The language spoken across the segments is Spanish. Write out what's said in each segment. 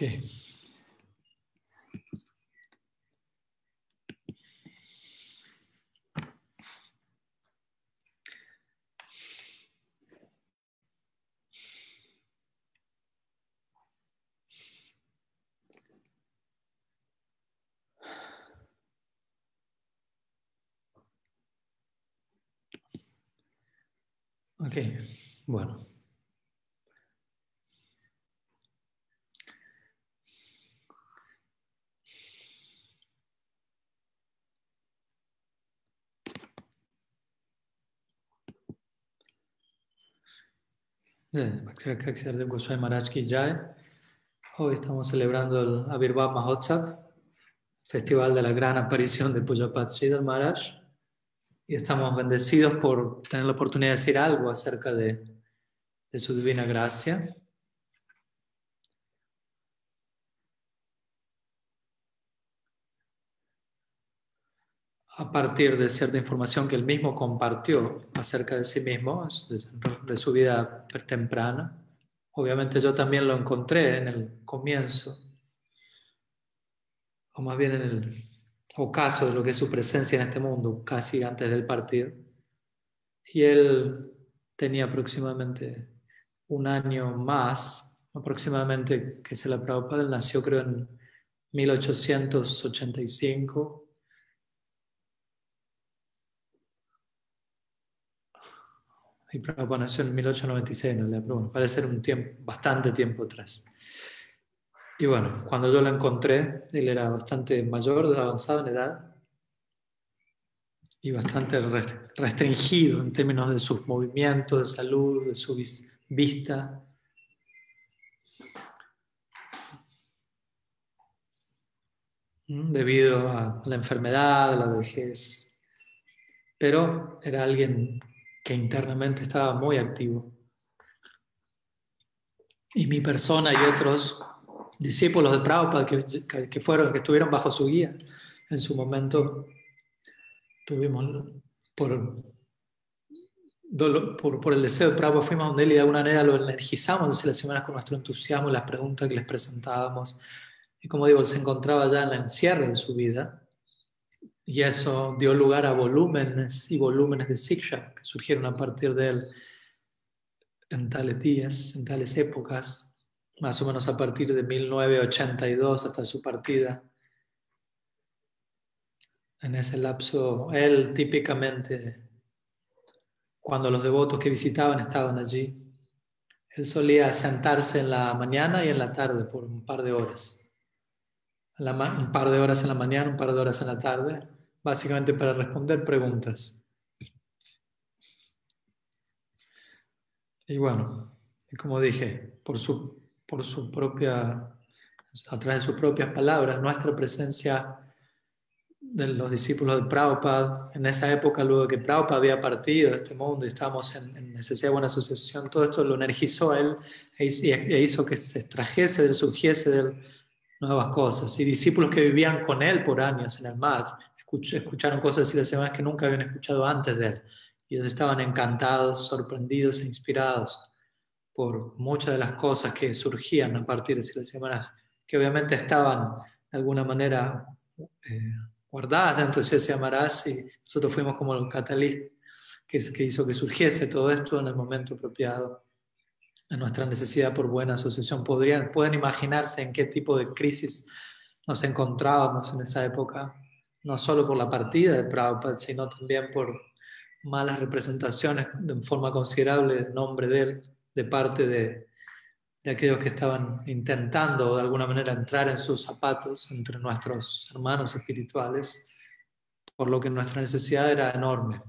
Ok. Ok, bueno. Bhakti Goswami Maharaj Ki Jai. Hoy estamos celebrando el Avirbhav Mahotsav, festival de la gran aparición de Pujapad Sridhar Maharaj, y estamos bendecidos por tener la oportunidad de decir algo acerca de su divina gracia. A partir de cierta información que él mismo compartió acerca de sí mismo, de su vida temprana. Obviamente yo también lo encontré en el comienzo, o más bien en el ocaso de lo que es su presencia en este mundo, casi antes del partido. Y él tenía aproximadamente un año más, aproximadamente, que Srila Prabhupada. Él nació creo en 1885. Y Prabhupada nació en 1896, en realidad, pero bueno, parece ser un tiempo, bastante tiempo atrás. Y bueno, cuando yo lo encontré, él era bastante mayor, avanzado en edad, y bastante restringido en términos de sus movimientos, de salud, de su vista. Debido a la enfermedad, a la vejez. Pero era alguien que internamente estaba muy activo. Y mi persona y otros discípulos de Prabhupada que estuvieron bajo su guía en su momento, tuvimos por el deseo de Prabhupada, fuimos donde él y de alguna manera lo energizamos hace las semanas con nuestro entusiasmo y las preguntas que les presentábamos. Y como digo, él se encontraba ya en el cierre de su vida. Y eso dio lugar a volúmenes y volúmenes de Siksha que surgieron a partir de él en tales días, en tales épocas, más o menos a partir de 1982 hasta su partida. En ese lapso, él típicamente, cuando los devotos que visitaban estaban allí, él solía sentarse en la mañana y en la tarde por un par de horas. Un par de horas en la mañana, un par de horas en la tarde, básicamente para responder preguntas. Y bueno, como dije, a través de sus propias palabras, nuestra presencia de los discípulos de Prabhupada, en esa época, luego de que Prabhupada había partido de este mundo y estábamos en necesidad de buena asociación, todo esto lo energizó a él e hizo que se extrajese, surgiese de él nuevas cosas. Y discípulos que vivían con él por años en el MAD, escucharon cosas y las semanas que nunca habían escuchado antes de él. Y ellos estaban encantados, sorprendidos e inspirados por muchas de las cosas que surgían a partir de esas semanas, que obviamente estaban de alguna manera guardadas dentro de ese Maharaj, y nosotros fuimos como el catalista que hizo que surgiese todo esto en el momento apropiado, en nuestra necesidad por buena asociación. Pueden imaginarse en qué tipo de crisis nos encontrábamos en esa época, no solo por la partida de Prabhupada, sino también por malas representaciones en forma considerable del nombre de él, de parte de aquellos que estaban intentando de alguna manera entrar en sus zapatos entre nuestros hermanos espirituales, por lo que nuestra necesidad era enorme.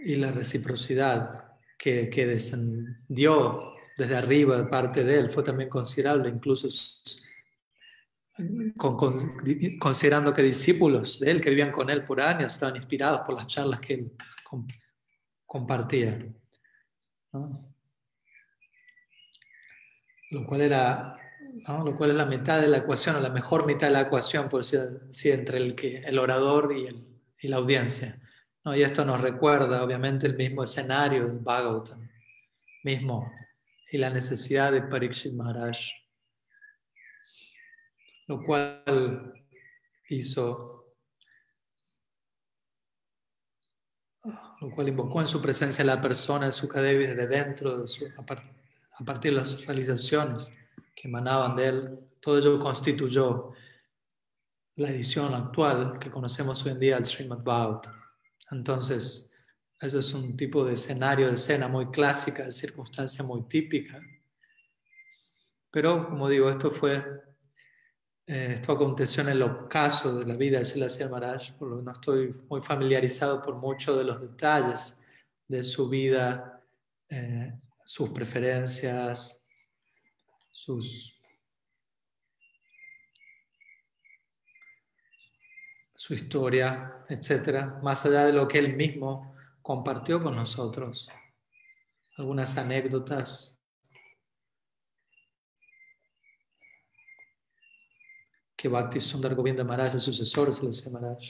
Y la reciprocidad que descendió desde arriba de parte de él fue también considerable, incluso considerando que discípulos de él que vivían con él por años estaban inspirados por las charlas que él compartía, ¿no? Lo cual es la mitad de la ecuación, o la mejor mitad de la ecuación, por decir así, entre el orador y la audiencia, ¿no? Y esto nos recuerda, obviamente, el mismo escenario del Bhagavatam, mismo y la necesidad de Parikshit Maharaj, lo cual invocó en su presencia la persona de Sukadevi desde dentro, a partir de las realizaciones que emanaban de él. Todo ello constituyó la edición actual que conocemos hoy en día del Srimad Bhagavatam. Entonces, ese es un tipo de escenario, de escena muy clásica, de circunstancia muy típica. Pero, como digo, esto aconteció en el ocaso de la vida de Srila Maharaj, por lo que no estoy muy familiarizado por muchos de los detalles de su vida, sus preferencias, su historia, etc. Más allá de lo que él mismo compartió con nosotros. Algunas anécdotas que Bhakti Sundar Govinda Maharaj, el sucesor de Srila Maharaj,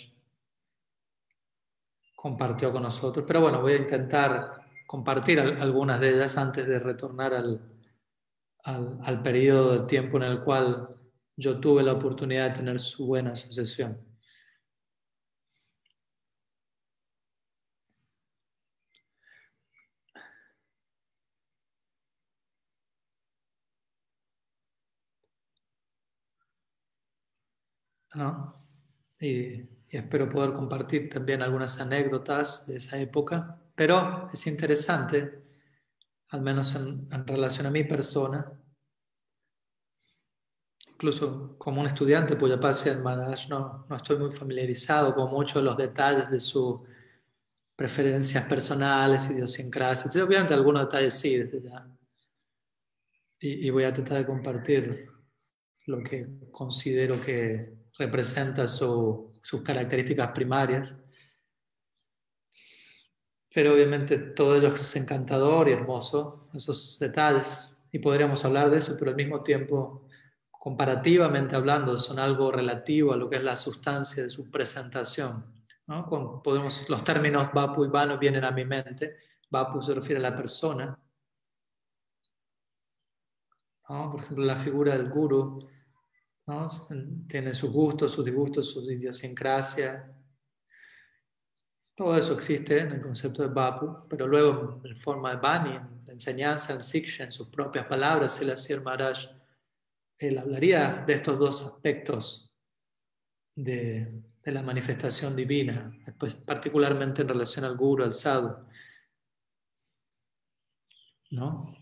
compartió con nosotros. Pero bueno, voy a intentar compartir algunas de ellas antes de retornar al periodo de tiempo en el cual yo tuve la oportunidad de tener su buena sucesión. ¿No? Y espero poder compartir también algunas anécdotas de esa época, pero es interesante, al menos en relación a mi persona, incluso como un estudiante Pujapasya Maharaj, no estoy muy familiarizado con muchos de los detalles de sus preferencias personales, idiosincrasias. Obviamente algunos detalles sí, desde ya. Y voy a tratar de compartir lo que considero que representa sus características primarias. Pero obviamente todo ello es encantador y hermoso, esos detalles. Y podríamos hablar de eso, pero al mismo tiempo, comparativamente hablando, son algo relativo a lo que es la sustancia de su presentación, ¿no? Los términos Vapu y Vanu vienen a mi mente. Vapu se refiere a la persona, ¿no? Por ejemplo, la figura del guru, ¿no? Tiene sus gustos, sus disgustos, sus idiosincrasias. Todo eso existe en el concepto de Vapu, pero luego en forma de Bani, en la enseñanza, en Siksha, en sus propias palabras, el Asir Maharaj, él hablaría de estos dos aspectos de la manifestación divina, pues, particularmente en relación al Guru, al Sadhu, ¿no?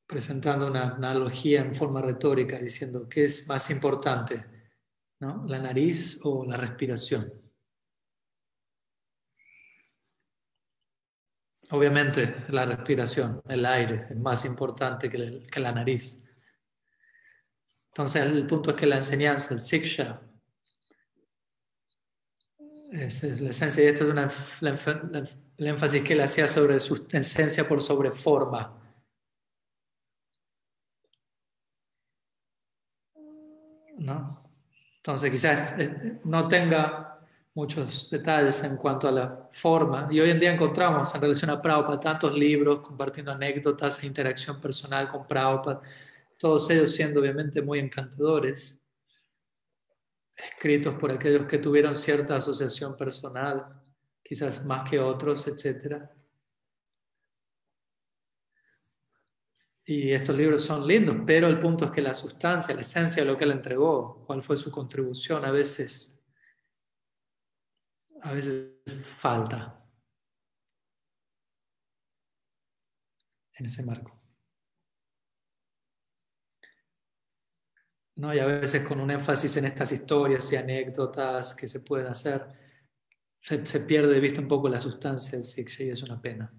Presentando una analogía en forma retórica, diciendo ¿qué es más importante, ¿no? ¿La nariz o la respiración? Obviamente la respiración, el aire, es más importante que la nariz. Entonces el punto es que la enseñanza, el Siksha, es la esencia, y esto es el énfasis que él hacía sobre su esencia por sobre forma. ¿No? Entonces quizás no tenga muchos detalles en cuanto a la forma, y hoy en día encontramos en relación a Prabhupada tantos libros compartiendo anécdotas e interacción personal con Prabhupada, todos ellos siendo obviamente muy encantadores, escritos por aquellos que tuvieron cierta asociación personal, quizás más que otros, etc. Y estos libros son lindos, pero el punto es que la sustancia, la esencia de lo que él entregó, cuál fue su contribución, a veces falta en ese marco, ¿no? Y a veces con un énfasis en estas historias y anécdotas que se pueden hacer, se pierde de vista un poco la sustancia del Siksha y es una pena.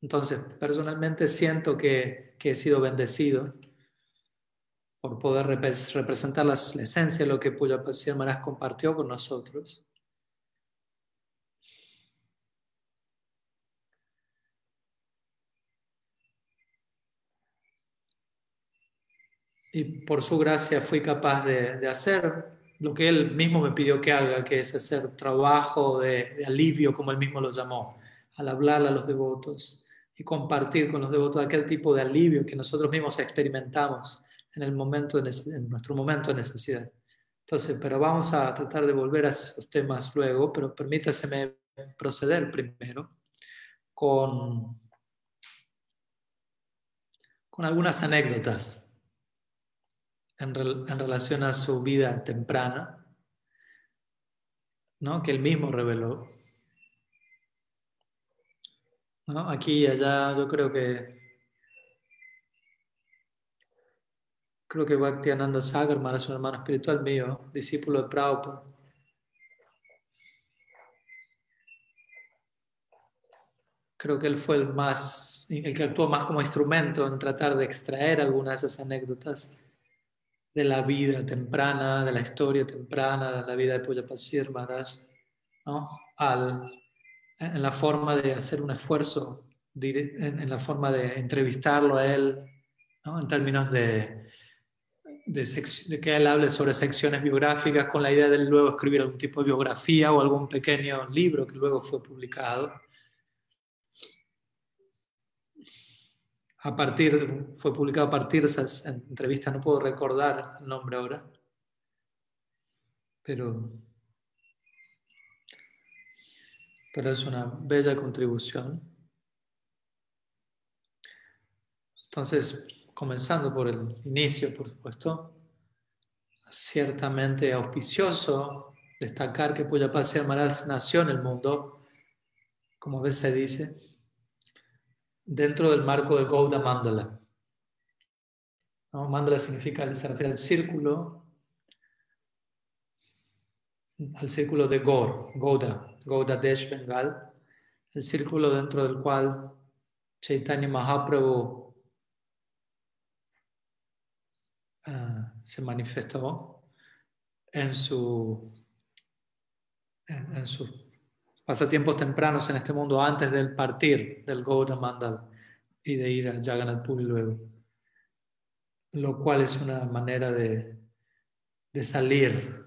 Entonces, personalmente siento que he sido bendecido por poder representar la esencia de lo que Pujapasya Maharaj compartió con nosotros. Y por su gracia fui capaz de hacer lo que él mismo me pidió que haga, que es hacer trabajo de alivio, como él mismo lo llamó, al hablar a los devotos y compartir con los devotos aquel tipo de alivio que nosotros mismos experimentamos en nuestro momento de necesidad. Entonces, pero vamos a tratar de volver a esos temas luego, pero permítaseme proceder primero con algunas anécdotas en relación a su vida temprana, ¿no? Que él mismo reveló, ¿no? Aquí y allá yo creo que Bhaktiananda Sagar es un hermano espiritual mío, discípulo de Prabhupada. Creo que él fue el que actuó más como instrumento en tratar de extraer algunas de esas anécdotas de la vida temprana, de la historia temprana, de la vida de Pujapasir Maharaj, ¿no? En la forma de hacer un esfuerzo, en la forma de entrevistarlo a él, ¿no? En términos de que él hable sobre secciones biográficas con la idea de luego escribir algún tipo de biografía o algún pequeño libro que luego fue publicado. Fue publicado a partir de esas entrevistas, no puedo recordar el nombre ahora, pero es una bella contribución. Entonces, comenzando por el inicio, por supuesto, ciertamente auspicioso destacar que Pujapasya Maharaj nació en el mundo, como a veces se dice, dentro del marco de Gauda Mandala. ¿No? Mandala significa, se refiere al círculo de Gauda Desh Bengal, el círculo dentro del cual Chaitanya Mahaprabhu se manifestó en sus pasatiempos tempranos en este mundo antes del partir del Gauda Mandal y de ir a Jagannath Puri luego. Lo cual es una manera de salir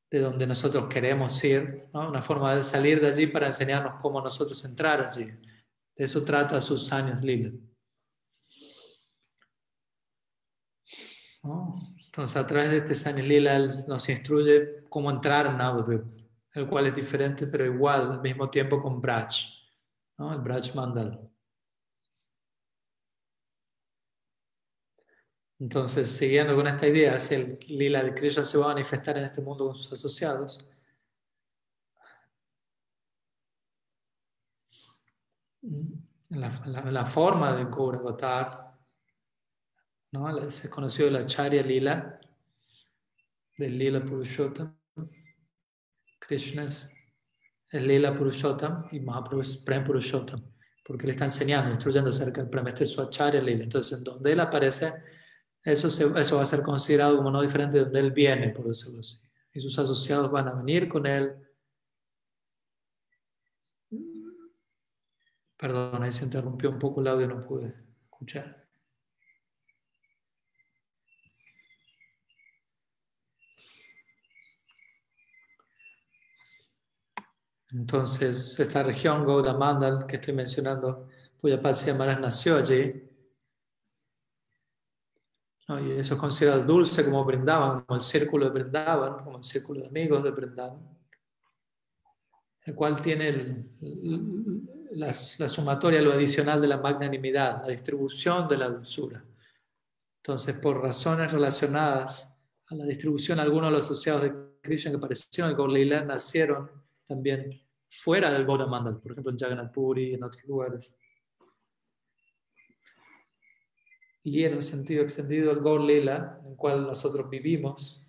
de donde nosotros queremos ir, ¿no? Una forma de salir de allí para enseñarnos cómo nosotros entrar allí. De eso trata sus años lila, ¿no? Entonces, a través de este Sanya Lila, él nos instruye cómo entrar en Navadvip, el cual es diferente, pero igual al mismo tiempo con Braj, ¿no? El Braj Mandal. Entonces, siguiendo con esta idea, si el Lila de Krishna se va a manifestar en este mundo con sus asociados, la forma de Gaura Avatar, ¿no? Se conoció la Acharya Lila, del Lila Purushottam. Krishna es Lila Purushottam y Mahaprabhu es Prem Purushottam, porque le está enseñando, instruyendo acerca del Prem. Este es su Acharya Lila. Entonces, en donde él aparece, eso va a ser considerado como no diferente de donde él viene, por decirlo así. Y sus asociados van a venir con él. Perdón, ahí se interrumpió un poco el audio, no pude escuchar. Entonces, esta región, Gauda Mandal, que estoy mencionando, Pujapasya Maharaj nació allí, ¿no? Y eso es considerado dulce como Vrindavan, como el círculo de Vrindavan, como el círculo de amigos de Vrindavan, el cual tiene la sumatoria, lo adicional de la magnanimidad, la distribución de la dulzura. Entonces, por razones relacionadas a la distribución, algunos de los asociados de Krishna que aparecieron en el Gaur Lila nacieron también fuera del Gaura Mandal, por ejemplo en Jagannath Puri y en otros lugares. Y en un sentido extendido el Gaur Lila, en el cual nosotros vivimos,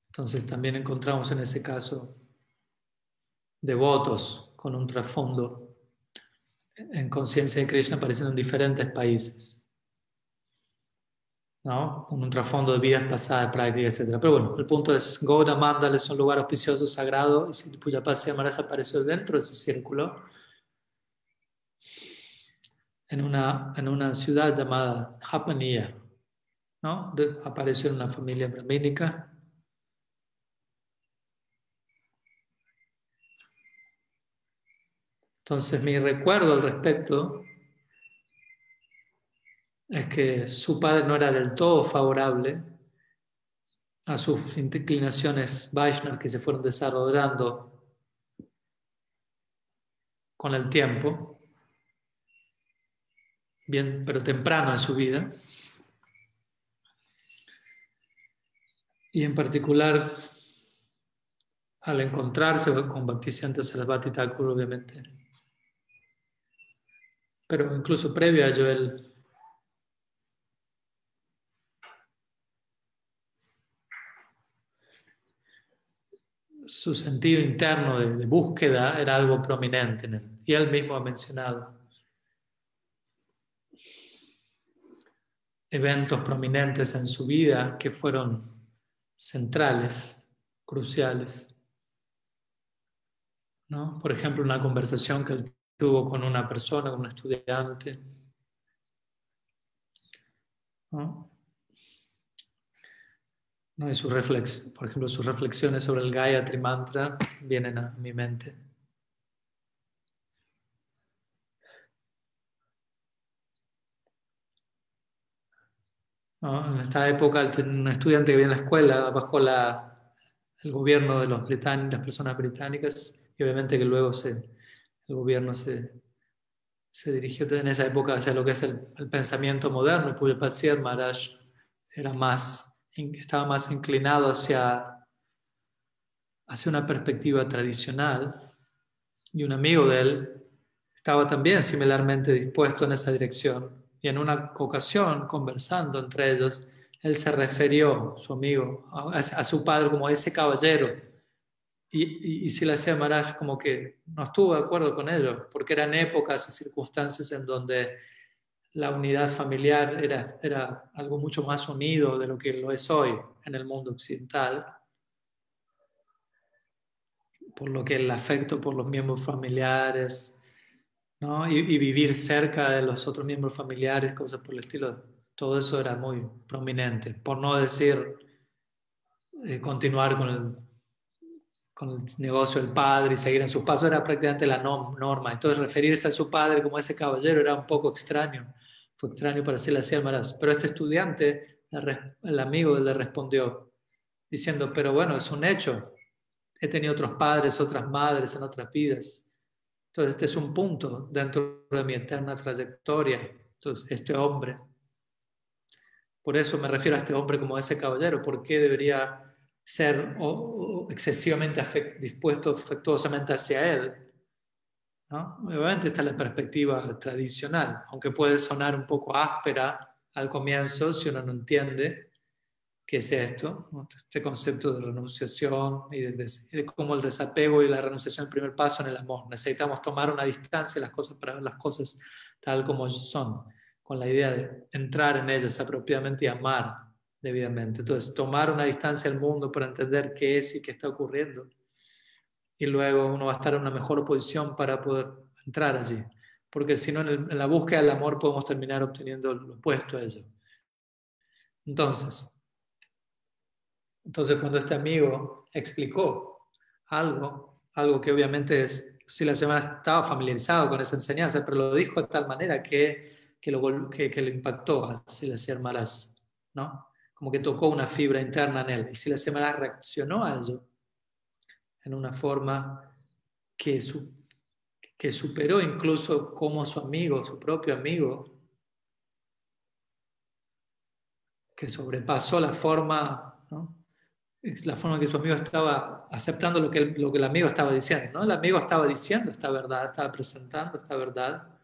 entonces también encontramos en ese caso devotos con un trasfondo en conciencia de Krishna apareciendo en diferentes países, ¿no? Con un trasfondo de vidas pasadas, prácticas, etc. Pero bueno, el punto es, Gauda Mandal es un lugar auspicioso, sagrado, y si Pujapasya Maharaj apareció dentro de ese círculo, en una ciudad llamada Japaniya, ¿no? Apareció en una familia brahmínica. Entonces mi recuerdo al respecto es que su padre no era del todo favorable a sus inclinaciones Vaishnavas que se fueron desarrollando con el tiempo, bien, pero temprano en su vida. Y en particular, al encontrarse con Bhaktisiddhanta Sarasvati Thakur, obviamente. Pero incluso previo a ello, su sentido interno de búsqueda era algo prominente en él. Y él mismo ha mencionado eventos prominentes en su vida que fueron centrales, cruciales, ¿no? Por ejemplo, una conversación que él tuvo con una persona, con un estudiante, ¿no? ¿No? Y por ejemplo, sus reflexiones sobre el Gayatri Mantra vienen a mi mente. ¿No? En esta época, un estudiante que viene a la escuela bajo el gobierno de las personas británicas, y obviamente que luego el gobierno se dirigió en esa época hacia lo que es el pensamiento moderno, y Pujapad Maharaj estaba más inclinado hacia una perspectiva tradicional, y un amigo de él estaba también similarmente dispuesto en esa dirección. Y en una ocasión, conversando entre ellos, él se refirió, su amigo, a su padre como ese caballero. Y Silasya Maharaj como que no estuvo de acuerdo con ello, porque eran épocas y circunstancias en donde la unidad familiar era algo mucho más unido de lo que lo es hoy en el mundo occidental, por lo que el afecto por los miembros familiares, ¿no? Y vivir cerca de los otros miembros familiares, cosas por el estilo, todo eso era muy prominente, por no decir continuar con el negocio del padre y seguir en sus pasos era prácticamente la norma. Entonces referirse a su padre como ese caballero era un poco extraño, fue extraño para Silasya Maharaj. Pero este estudiante, el amigo, le respondió diciendo, pero bueno, es un hecho, he tenido otros padres, otras madres en otras vidas. Entonces, este es un punto dentro de mi eterna trayectoria. Entonces, este hombre, por eso me refiero a este hombre como ese caballero, ¿por qué debería ser excesivamente dispuesto afectuosamente hacia él? ¿No? Obviamente esta es la perspectiva tradicional, aunque puede sonar un poco áspera al comienzo si uno no entiende qué es esto, ¿no? Este concepto de renunciación y de cómo el desapego y la renunciación es el primer paso en el amor. Necesitamos tomar una distancia de las cosas para ver las cosas tal como son, con la idea de entrar en ellas apropiadamente y amar debidamente. Entonces, tomar una distancia al mundo para entender qué es y qué está ocurriendo. Y luego uno va a estar en una mejor posición para poder entrar allí. Porque si no, en la búsqueda del amor podemos terminar obteniendo lo opuesto a ello. Entonces, cuando este amigo explicó algo que obviamente si la semana estaba familiarizado con esa enseñanza, pero lo dijo de tal manera que le impactó a Silasya Maharaj, ¿no? Como que tocó una fibra interna en él. Y Silasya Maharaj reaccionó a ello en una forma que, que superó incluso como su amigo, su propio amigo, que sobrepasó la forma, ¿no? La forma en que su amigo estaba aceptando lo que el amigo estaba diciendo, ¿no? El amigo estaba diciendo esta verdad, estaba presentando esta verdad,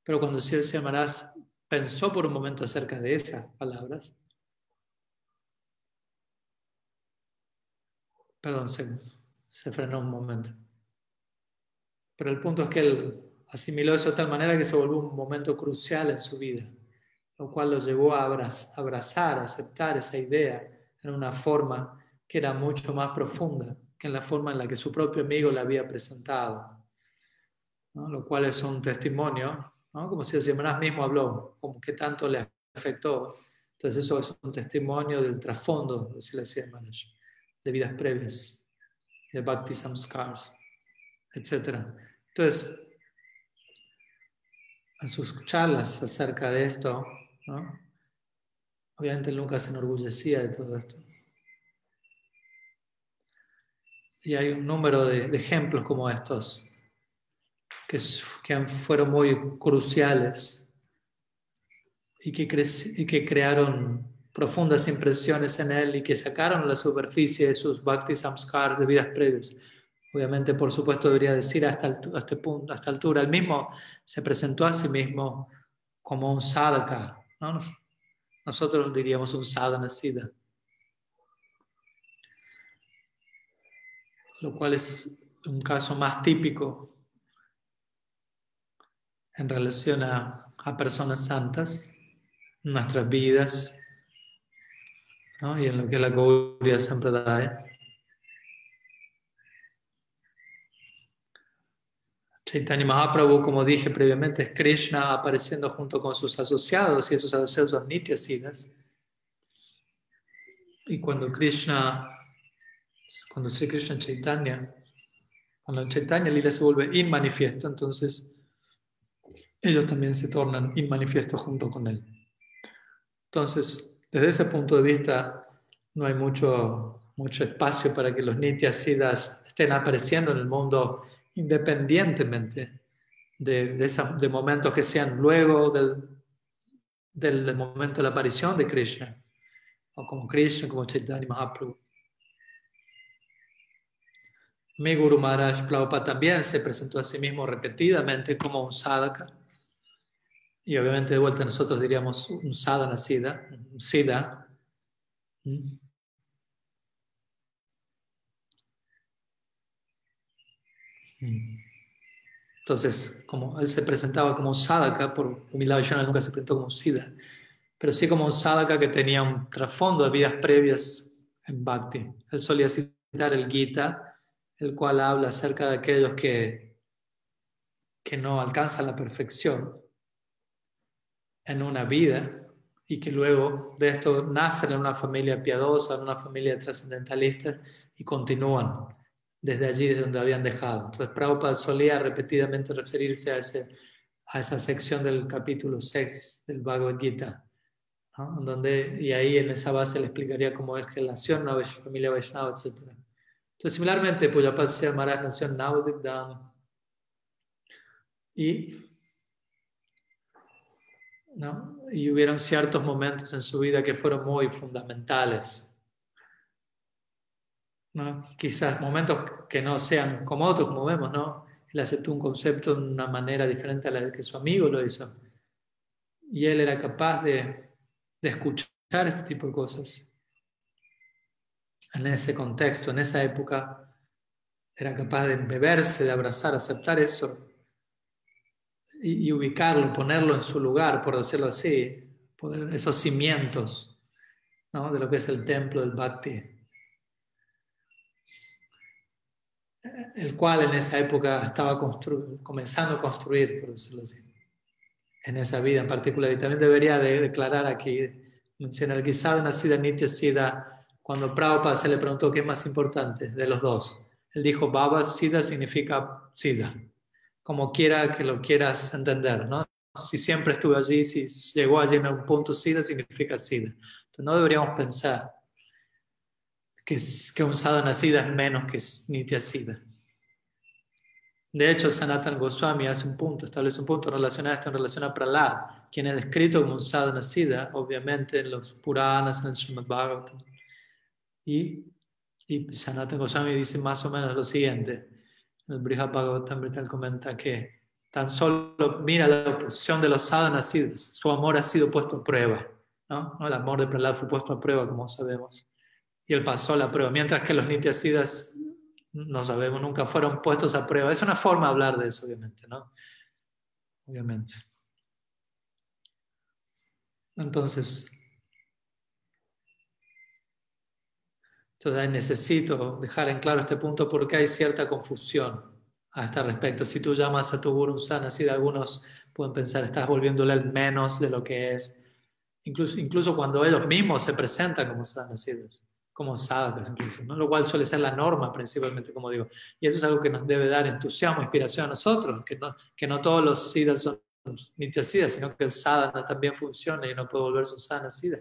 pero cuando Siddhartha Maharaj pensó por un momento acerca de esas palabras, perdón, se frenó un momento. Pero el punto es que él asimiló eso de tal manera que se volvió un momento crucial en su vida, lo cual lo llevó a abrazar, a aceptar esa idea en una forma que era mucho más profunda que en la forma en la que su propio amigo le había presentado, ¿no? Lo cual es un testimonio, ¿no? Como si el Siddhartha mismo habló, como que tanto le afectó. Entonces eso es un testimonio del trasfondo de Siddhartha Maharaj, de vidas previas, de Bhakti Samskars, etc. Entonces, a sus charlas acerca de esto, ¿no? Obviamente él nunca se enorgullecía de todo esto. Y hay un número de ejemplos como estos que fueron muy cruciales y que crearon profundas impresiones en él y que sacaron a la superficie de sus bhakti samskars de vidas previas. Obviamente, por supuesto, debería decir hasta este punto, hasta altura, él mismo se presentó a sí mismo como un sadhaka, ¿no? Nosotros diríamos un sadhana siddha, lo cual es un caso más típico en relación a personas santas en nuestras vidas, ¿no? Y en lo que es la Gaudiya Sampradaya. Chaitanya Mahaprabhu, como dije previamente, es Krishna apareciendo junto con sus asociados, y esos asociados son Nityasiddhas. Y cuando Sri Krishna Chaitanya, cuando Chaitanya Lila se vuelve inmanifiesto, entonces ellos también se tornan inmanifiesto junto con él. Entonces, desde ese punto de vista, no hay mucho espacio para que los Nityasiddhas estén apareciendo en el mundo independientemente de momentos que sean luego del momento de la aparición de Krishna, o como Krishna, como Chaitanya Mahaprabhu. Mi Guru Maharaj Prabhupada también se presentó a sí mismo repetidamente como un sadhaka. Y obviamente de vuelta nosotros diríamos un sadhana siddha, un siddha. Entonces, como él se presentaba como un sadhaka, por humildad Vishnu nunca se presentó como un siddha, pero sí como un sadhaka que tenía un trasfondo de vidas previas en Bhakti. Él solía citar el Gita, el cual habla acerca de aquellos que no alcanzan la perfección en una vida y que luego de esto nacen en una familia piadosa, en una familia trascendentalista y continúan desde allí, desde donde habían dejado. Entonces Prabhupada solía repetidamente referirse a esa sección del capítulo 6 del Bhagavad Gita, ¿no? Y ahí en esa base le explicaría cómo es relación a la familia Vaishnava, etc. Entonces similarmente Pujapad Sri Maharaj nació en Navadvip Dham ¿no? Y hubieron ciertos momentos en su vida que fueron muy fundamentales, ¿no? Quizás momentos que no sean como otros, como vemos, ¿no? Él aceptó un concepto de una manera diferente a la que su amigo lo hizo. Y él era capaz de escuchar este tipo de cosas. En ese contexto, en esa época, era capaz de beberse, de abrazar, aceptar eso y ubicarlo, ponerlo en su lugar, por decirlo así, esos cimientos, ¿no? De lo que es el templo del Bhakti, el cual en esa época estaba comenzando a construir, por decirlo así, en esa vida en particular. Y también debería declarar aquí, mencionar que sadhana siddha nitya siddha, cuando Prabhupada se le preguntó qué es más importante de los dos, él dijo Baba siddha significa siddha, como quiera que lo quieras entender, ¿no? Si siempre estuve allí, si llegó allí en algún punto, siddha significa siddha. Entonces no deberíamos pensar que un sadhana siddha es menos que nitya siddha. De hecho, Sanatana Goswami establece un punto relacionado a esto en relación a Prahlad, quien es descrito como un sadhana siddha, obviamente en los Puranas, en el Srimad Bhagavatam. Y Sanatana Goswami dice más o menos lo siguiente. El Brihad Bhagavatam él comenta que tan solo mira la posición de los sadhana siddhas, su amor ha sido puesto a prueba, ¿no? El amor de Prahlad fue puesto a prueba, como sabemos. Y él pasó la prueba, mientras que los nityasiddhas no sabemos, nunca fueron puestos a prueba. Es una forma de hablar de eso, obviamente, ¿no? Obviamente. Entonces necesito dejar en claro este punto porque hay cierta confusión a este respecto. Si tú llamas a tu guru un sadhana siddha, algunos pueden pensar, estás volviéndole el menos de lo que es. Incluso cuando ellos mismos se presentan como sadhana siddhas, como sadhakas incluso, ¿no? Lo cual suele ser la norma principalmente, como digo. Y eso es algo que nos debe dar entusiasmo, inspiración a nosotros, que no todos los siddhas son nitya-siddha, sino que el sadhana también funciona y uno puede volverse un sadhana-siddha.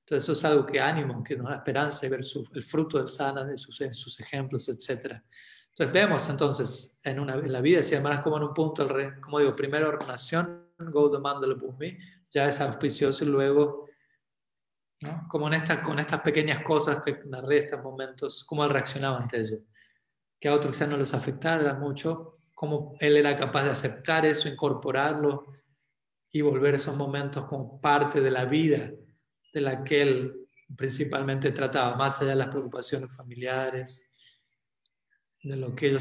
Entonces eso es algo que ánimo, que nos da esperanza y ver el fruto del sadhana en sus ejemplos, etc. Entonces vemos entonces en la vida, si además como en un punto, como digo, primero nación, Gautam Mandala Bhumi, ya es auspicioso y luego, ¿no? Como con estas pequeñas cosas que narré estos momentos, cómo él reaccionaba ante ello. Que a otros quizás no les afectara mucho, cómo él era capaz de aceptar eso, incorporarlo y volver esos momentos como parte de la vida de la que él principalmente trataba, más allá de las preocupaciones familiares, de lo que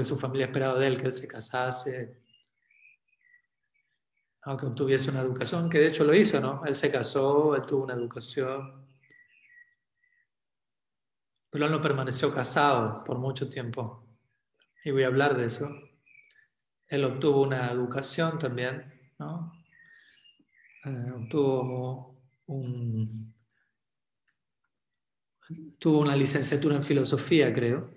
su familia esperaba de él, que él se casase, aunque obtuviese una educación, que de hecho lo hizo, ¿no? Él se casó, él tuvo una educación, pero él no permaneció casado por mucho tiempo. Y voy a hablar de eso. Él obtuvo una educación también, ¿no? Tuvo una licenciatura en filosofía, creo,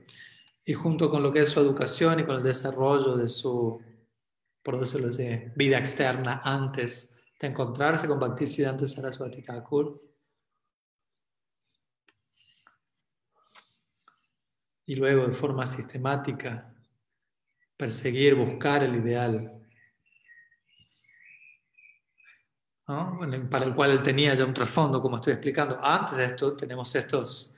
y junto con lo que es su educación y con el desarrollo de su, por decirlo así, vida externa antes de encontrarse con Bhaktisiddhanta Saraswati Thakur, y luego de forma sistemática perseguir, buscar el ideal, ¿no? Para el cual él tenía ya un trasfondo, como estoy explicando. Antes de esto tenemos estos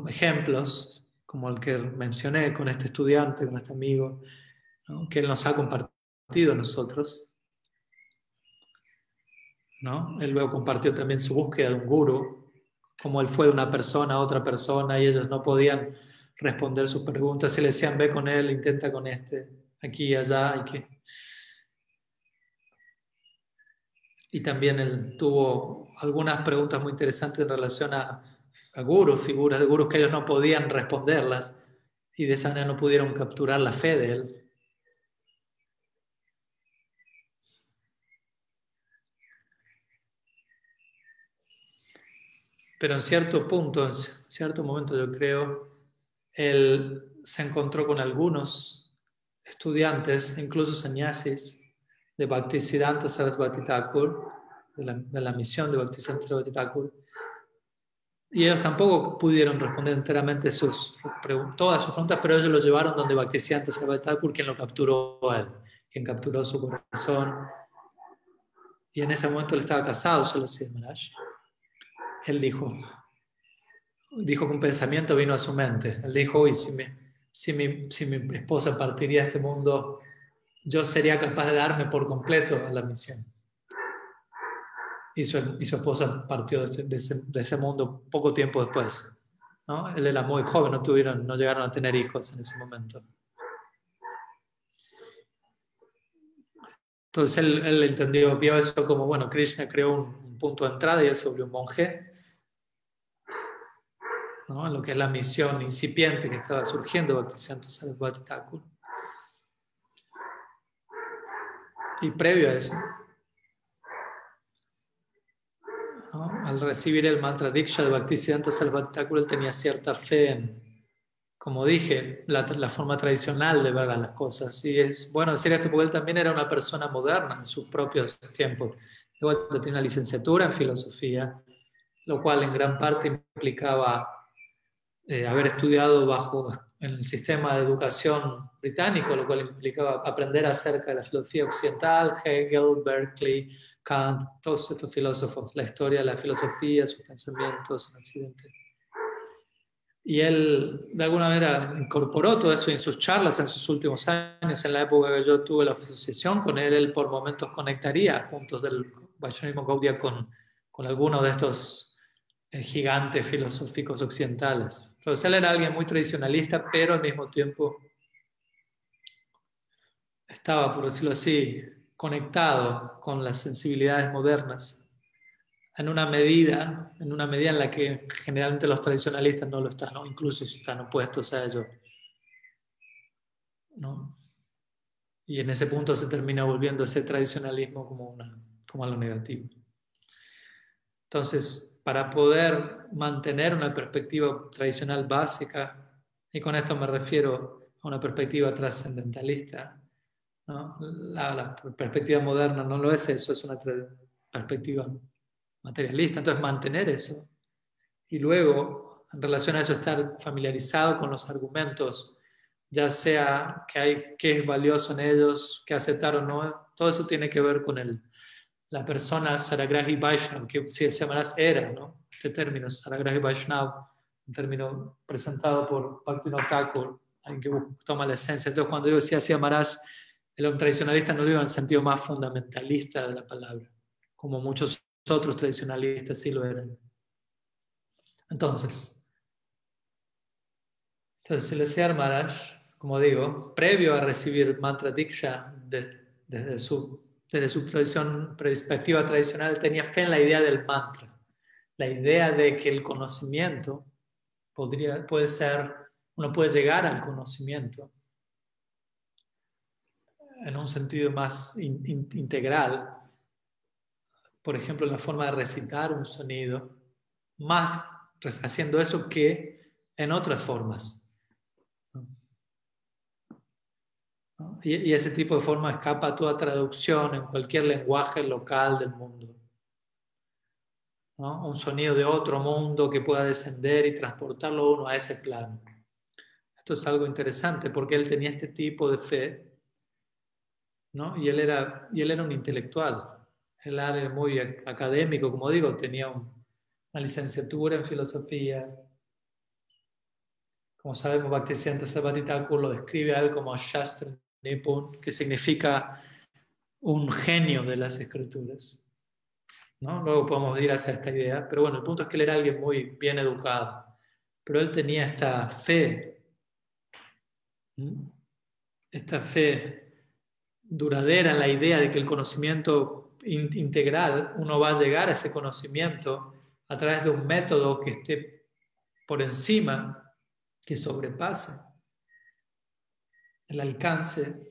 ejemplos, como el que mencioné con este estudiante, con este amigo, ¿no? Que él nos ha compartido a nosotros, ¿no? Él luego compartió también su búsqueda de un guru, como él fue de una persona a otra persona y ellos no podían responder sus preguntas, y le decían, ve con él, intenta con este, aquí y allá, y también él tuvo algunas preguntas muy interesantes en relación a gurús, figuras de gurús que ellos no podían responderlas y de esa manera no pudieron capturar la fe de él. Pero en cierto punto, en cierto momento yo creo, él se encontró con algunos estudiantes, incluso sannyasis, de Bhaktisiddhanta Saraswati Thakur, de la misión de Bhaktisiddhanta Saraswati Thakur, y ellos tampoco pudieron responder enteramente todas sus preguntas, pero ellos lo llevaron donde Bhaktisiddhanta Saraswati Thakur, quien lo capturó a él, quien capturó su corazón. Y en ese momento él estaba casado, Tulasi Maharaj. Él dijo que un pensamiento vino a su mente. Él dijo, uy, si mi esposa partiría de este mundo, yo sería capaz de darme por completo a la misión. Y su esposa partió de ese mundo poco tiempo después, ¿no? Él era muy joven, no llegaron a tener hijos en ese momento. Entonces él entendió, vio eso como, bueno, Krishna creó un punto de entrada y él se volvió un monje, ¿no? En lo que es la misión incipiente que estaba surgiendo Bhaktisiddhanta Saraswati Thakur. Y previo a eso, ¿no? Al recibir el mantra Diksha de Bhaktisiddhanta Saraswati Thakur, él tenía cierta fe en, como dije, la forma tradicional de ver las cosas. Y es bueno decir esto porque él también era una persona moderna en sus propios tiempos. Igual tenía una licenciatura en filosofía, lo cual en gran parte implicaba haber estudiado en el sistema de educación británico, lo cual implicaba aprender acerca de la filosofía occidental, Hegel, Berkeley, Kant, todos estos filósofos, la historia de la filosofía, sus pensamientos en Occidente. Y él, de alguna manera, incorporó todo eso en sus charlas en sus últimos años. En la época que yo tuve la asociación con él, él por momentos conectaría puntos del Vaishnavismo Gaudiya con algunos de estos gigantes filosóficos occidentales. Entonces él era alguien muy tradicionalista, pero al mismo tiempo estaba, por decirlo así, conectado con las sensibilidades modernas en una medida en la que generalmente los tradicionalistas no lo están, ¿no? Incluso están opuestos a ello, ¿no? Y en ese punto se termina volviendo ese tradicionalismo como algo negativo. Entonces, para poder mantener una perspectiva tradicional básica, y con esto me refiero a una perspectiva trascendentalista, ¿no? La perspectiva moderna no lo es eso, es una perspectiva materialista. Entonces mantener eso y luego en relación a eso estar familiarizado con los argumentos, ya sea qué es valioso en ellos, qué aceptar o no, todo eso tiene que ver con la persona Saragrahi Vaishnav, que se llamarás era, ¿no? Este término, Saragrahi Vaishnav, un término presentado por Bhaktivinoda Thakur, alguien que toma la esencia. Entonces, cuando yo decía así amarás, el hombre tradicionalista no digo en el sentido más fundamentalista de la palabra, como muchos otros tradicionalistas sí lo eran. Entonces Silesiar Maharaj, como digo, previo a recibir mantra diksha desde su perspectiva tradicional, tenía fe en la idea del mantra, la idea de que el conocimiento puede ser, uno puede llegar al conocimiento en un sentido más integral, por ejemplo, la forma de recitar un sonido, más haciendo eso que en otras formas. ¿No? Y ese tipo de forma escapa a toda traducción en cualquier lenguaje local del mundo, ¿no? Un sonido de otro mundo que pueda descender y transportarlo uno a ese plano. Esto es algo interesante porque él tenía este tipo de fe, ¿no? Y él era un intelectual. Él era muy académico, como digo, tenía una licenciatura en filosofía. Como sabemos, Bhaktisiddhanta Sarasvati Thakur lo describe a él como Shastra Nipun, que significa un genio de las escrituras, ¿no? Luego podemos ir hacia esta idea, pero bueno, el punto es que él era alguien muy bien educado, pero él tenía esta fe, esta fe duradera en la idea de que el conocimiento integral, uno va a llegar a ese conocimiento a través de un método que esté por encima, que sobrepase el alcance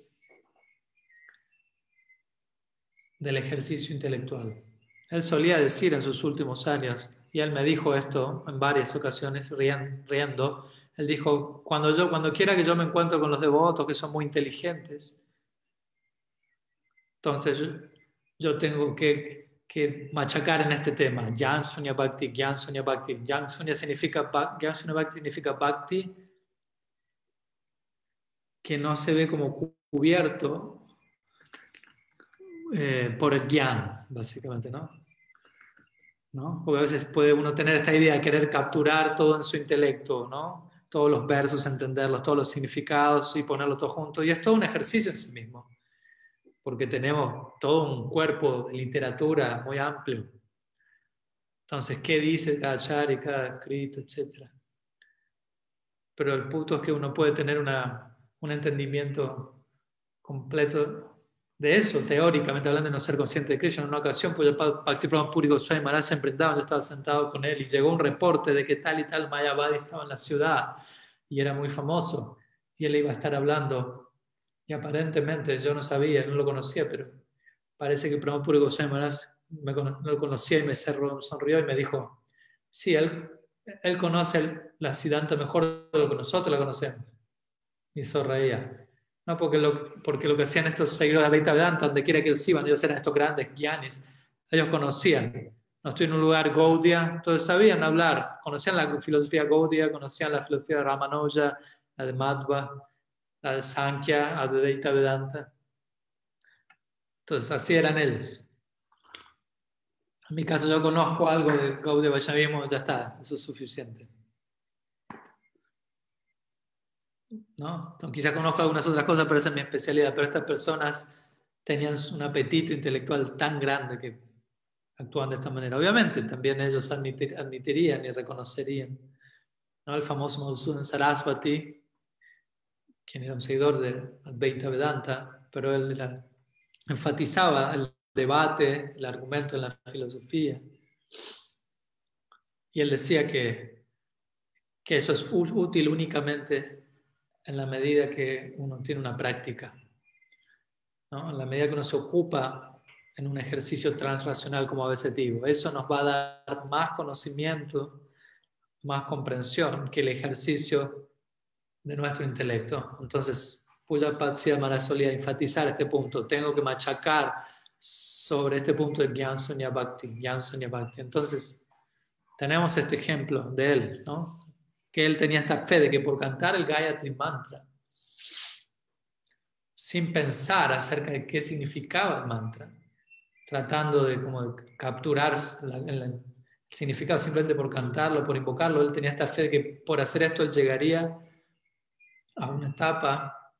del ejercicio intelectual. Él solía decir en sus últimos años, y él me dijo esto en varias ocasiones riendo, él dijo, cuando quiera que yo me encuentro con los devotos que son muy inteligentes, entonces yo tengo que machacar en este tema. Gyan Sunya Bhakti, Gyan Sunya Bhakti. Gyan Sunya Bhakti significa Bhakti que no se ve como cubierto por el Gyan, básicamente, ¿no? Porque a veces puede uno tener esta idea de querer capturar todo en su intelecto, ¿no? Todos los versos, entenderlos, todos los significados y ponerlo todo junto. Y es todo un ejercicio en sí mismo, porque tenemos todo un cuerpo de literatura muy amplio. Entonces, ¿qué dice cada acharya, cada escrito, etcétera? Pero el punto es que uno puede tener un entendimiento completo de eso, teóricamente hablando, de no ser consciente de Krishna. En una ocasión, pues el Bhaktivedanta Puri Goswami Maharaj se enfrentaba, yo estaba sentado con él y llegó un reporte de que tal y tal Mayavadi estaba en la ciudad y era muy famoso y él iba a estar hablando y aparentemente yo no sabía, no lo conocía, pero parece que Prabhupada Puri Goswami Maharaj no lo conocía y me sonrió y me dijo, sí, él conoce la Siddhanta mejor de lo que nosotros la conocemos. Y eso reía. No, porque lo que hacían estos seguidores de Advaita Vedanta, donde quiera que ellos iban, ellos eran estos grandes gyanis, ellos conocían. No estoy en un lugar Gaudiya, entonces sabían hablar, conocían la filosofía Gaudiya, conocían la filosofía de Ramanuja, la de Madhva, la de Sankhya, Advaita Vedanta. Entonces así eran ellos. En mi caso yo conozco algo de Gaudiya Vaishnavismo, ya está, eso es suficiente. ¿No? Entonces, quizás conozco algunas otras cosas, pero esa es mi especialidad. Pero estas personas tenían un apetito intelectual tan grande que actúan de esta manera. Obviamente, también ellos admitirían y reconocerían, ¿no? El famoso Madhusudan Sarasvati, quien era un seguidor de Advaita Vedanta, pero él enfatizaba el debate, el argumento en la filosofía. Y él decía que eso es útil únicamente en la medida que uno tiene una práctica, ¿no? En la medida que uno se ocupa en un ejercicio transracional, como a veces digo, eso nos va a dar más conocimiento, más comprensión que el ejercicio de nuestro intelecto. Entonces, Pujapad Siddhartha Maharaj solía enfatizar este punto. Tengo que machacar sobre este punto de Gyan Sunya Bhakti. Entonces, tenemos este ejemplo de él, ¿no? Que él tenía esta fe de que por cantar el Gayatri Mantra, sin pensar acerca de qué significaba el mantra, tratando de como capturar el significado simplemente por cantarlo, por invocarlo, él tenía esta fe de que por hacer esto él llegaría a una etapa,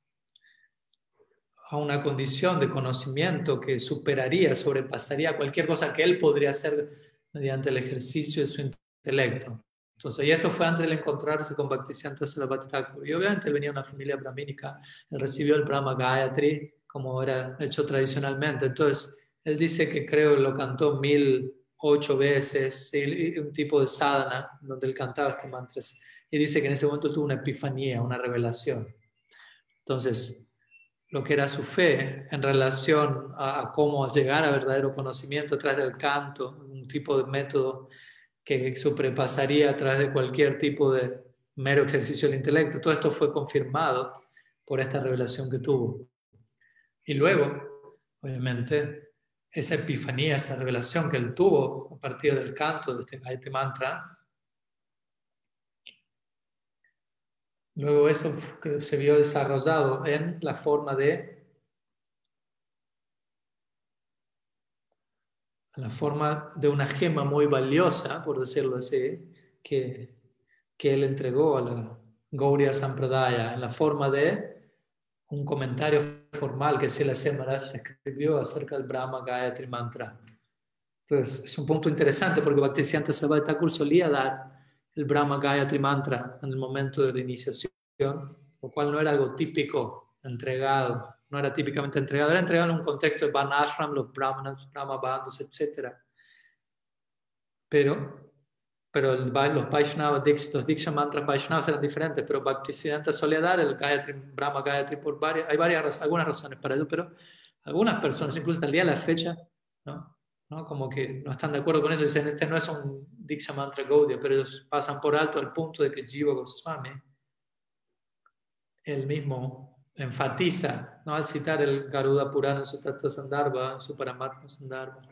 a una condición de conocimiento que superaría, sobrepasaría cualquier cosa que él podría hacer mediante el ejercicio de su intelecto. Entonces, y esto fue antes de encontrarse con Bhaktisiddhanta Sarasvati Thakur. Y obviamente él venía de una familia brahmínica, él recibió el Brahma Gayatri, como era hecho tradicionalmente. Entonces, él dice que creo que lo cantó 1008 veces, y un tipo de sadhana, donde él cantaba este mantra. Y dice que en ese momento tuvo una epifanía, una revelación. Entonces, lo que era su fe en relación a cómo llegar a verdadero conocimiento a través del canto, un tipo de método que sobrepasaría a través de cualquier tipo de mero ejercicio del intelecto. Todo esto fue confirmado por esta revelación que tuvo. Y luego, obviamente, esa epifanía, esa revelación que él tuvo a partir del canto de este Gayatri Mantra, luego eso que se vio desarrollado en la forma de una gema muy valiosa, por decirlo así, que él entregó a la Gaudiya Sampradaya en la forma de un comentario formal que Srila Maharaj escribió acerca del Brahma Gayatri Mantra. Entonces, es un punto interesante porque Bhaktisiddhanta Sarasvati Thakur solía dar el Brahma Gayatri Mantra en el momento de la iniciación, lo cual no era algo típico, entregado, no era típicamente entregado, era entregado en un contexto de Varnashram, los brahmanas, Brahma Bandhus, etc. Pero los Vaishnava, los Diksha mantras Vaishnavas eran diferentes, pero Bhaktisiddhanta solía dar el Gayatri, Brahma Gayatri por algunas razones para eso, pero algunas personas, incluso hasta el día de la fecha, ¿no? Como que no están de acuerdo con eso, dicen, este no es un Diksha mantra Gaudiya, pero ellos pasan por alto al punto de que Jiva Goswami, él mismo enfatiza, ¿no? Al citar el Garuda Purana en su Tattva Sandarbha, en su Paramatma Sandarbha.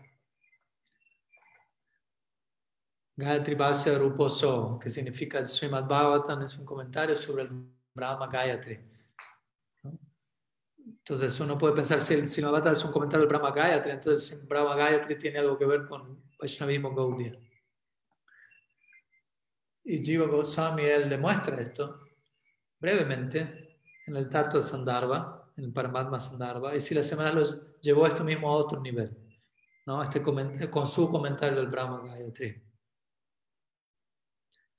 Gayatri Vasya Ruposo, que significa el Srimad Bhagavatam, es un comentario sobre el Brahma Gayatri, ¿no? Entonces uno puede pensar, si el Srimad Bhagavatam es un comentario del Brahma Gayatri, entonces el Brahma Gayatri tiene algo que ver con Vaishnavismo Gaudiya. Y Jiva Goswami, él demuestra esto brevemente en el Tattva Sandarbha, en el Paramatma Sandarbha, y si la semana los llevó esto mismo a otro nivel, ¿no? Con su comentario del Brahma Gayatri,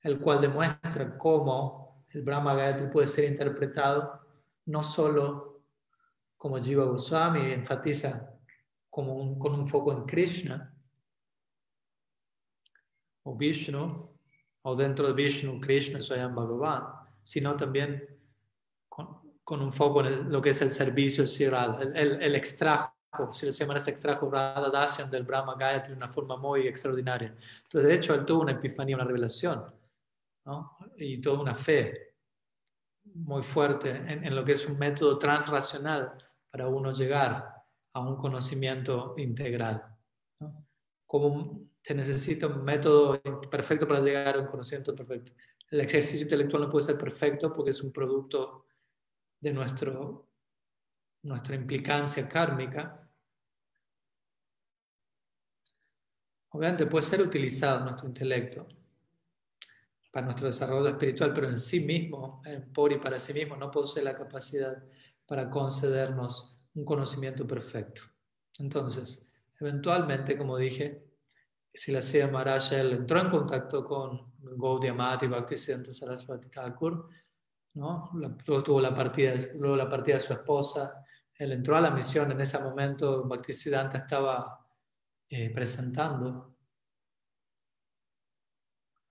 el cual demuestra cómo el Brahma Gayatri puede ser interpretado no solo como Jiva Goswami enfatiza con un foco en Krishna o Vishnu, o dentro de Vishnu, Krishna, Swayam Bhagavan, sino también con un foco en lo que es el servicio Sri Radha. El extrajo, si se llama ese extrajo Radha Dasyan del Brahma Gayatri de una forma muy extraordinaria. Entonces, de hecho, él tuvo una epifanía, una revelación, ¿no? Y toda una fe muy fuerte en lo que es un método transracional para uno llegar a un conocimiento integral, ¿no? Como se necesita un método perfecto para llegar a un conocimiento perfecto. El ejercicio intelectual no puede ser perfecto porque es un producto de nuestra implicancia kármica. Obviamente puede ser utilizado nuestro intelecto para nuestro desarrollo espiritual, pero en sí mismo, por y para sí mismo, no posee la capacidad para concedernos un conocimiento perfecto. Entonces, eventualmente, como dije, Srila Siddhartha Maharaj, él entró en contacto con Gaudiya Mata y Bhaktisiddhanta Sarasvati Thakur, ¿no? Luego tuvo la partida de su esposa, él entró a la misión, en ese momento Bhaktisiddhanta estaba presentando.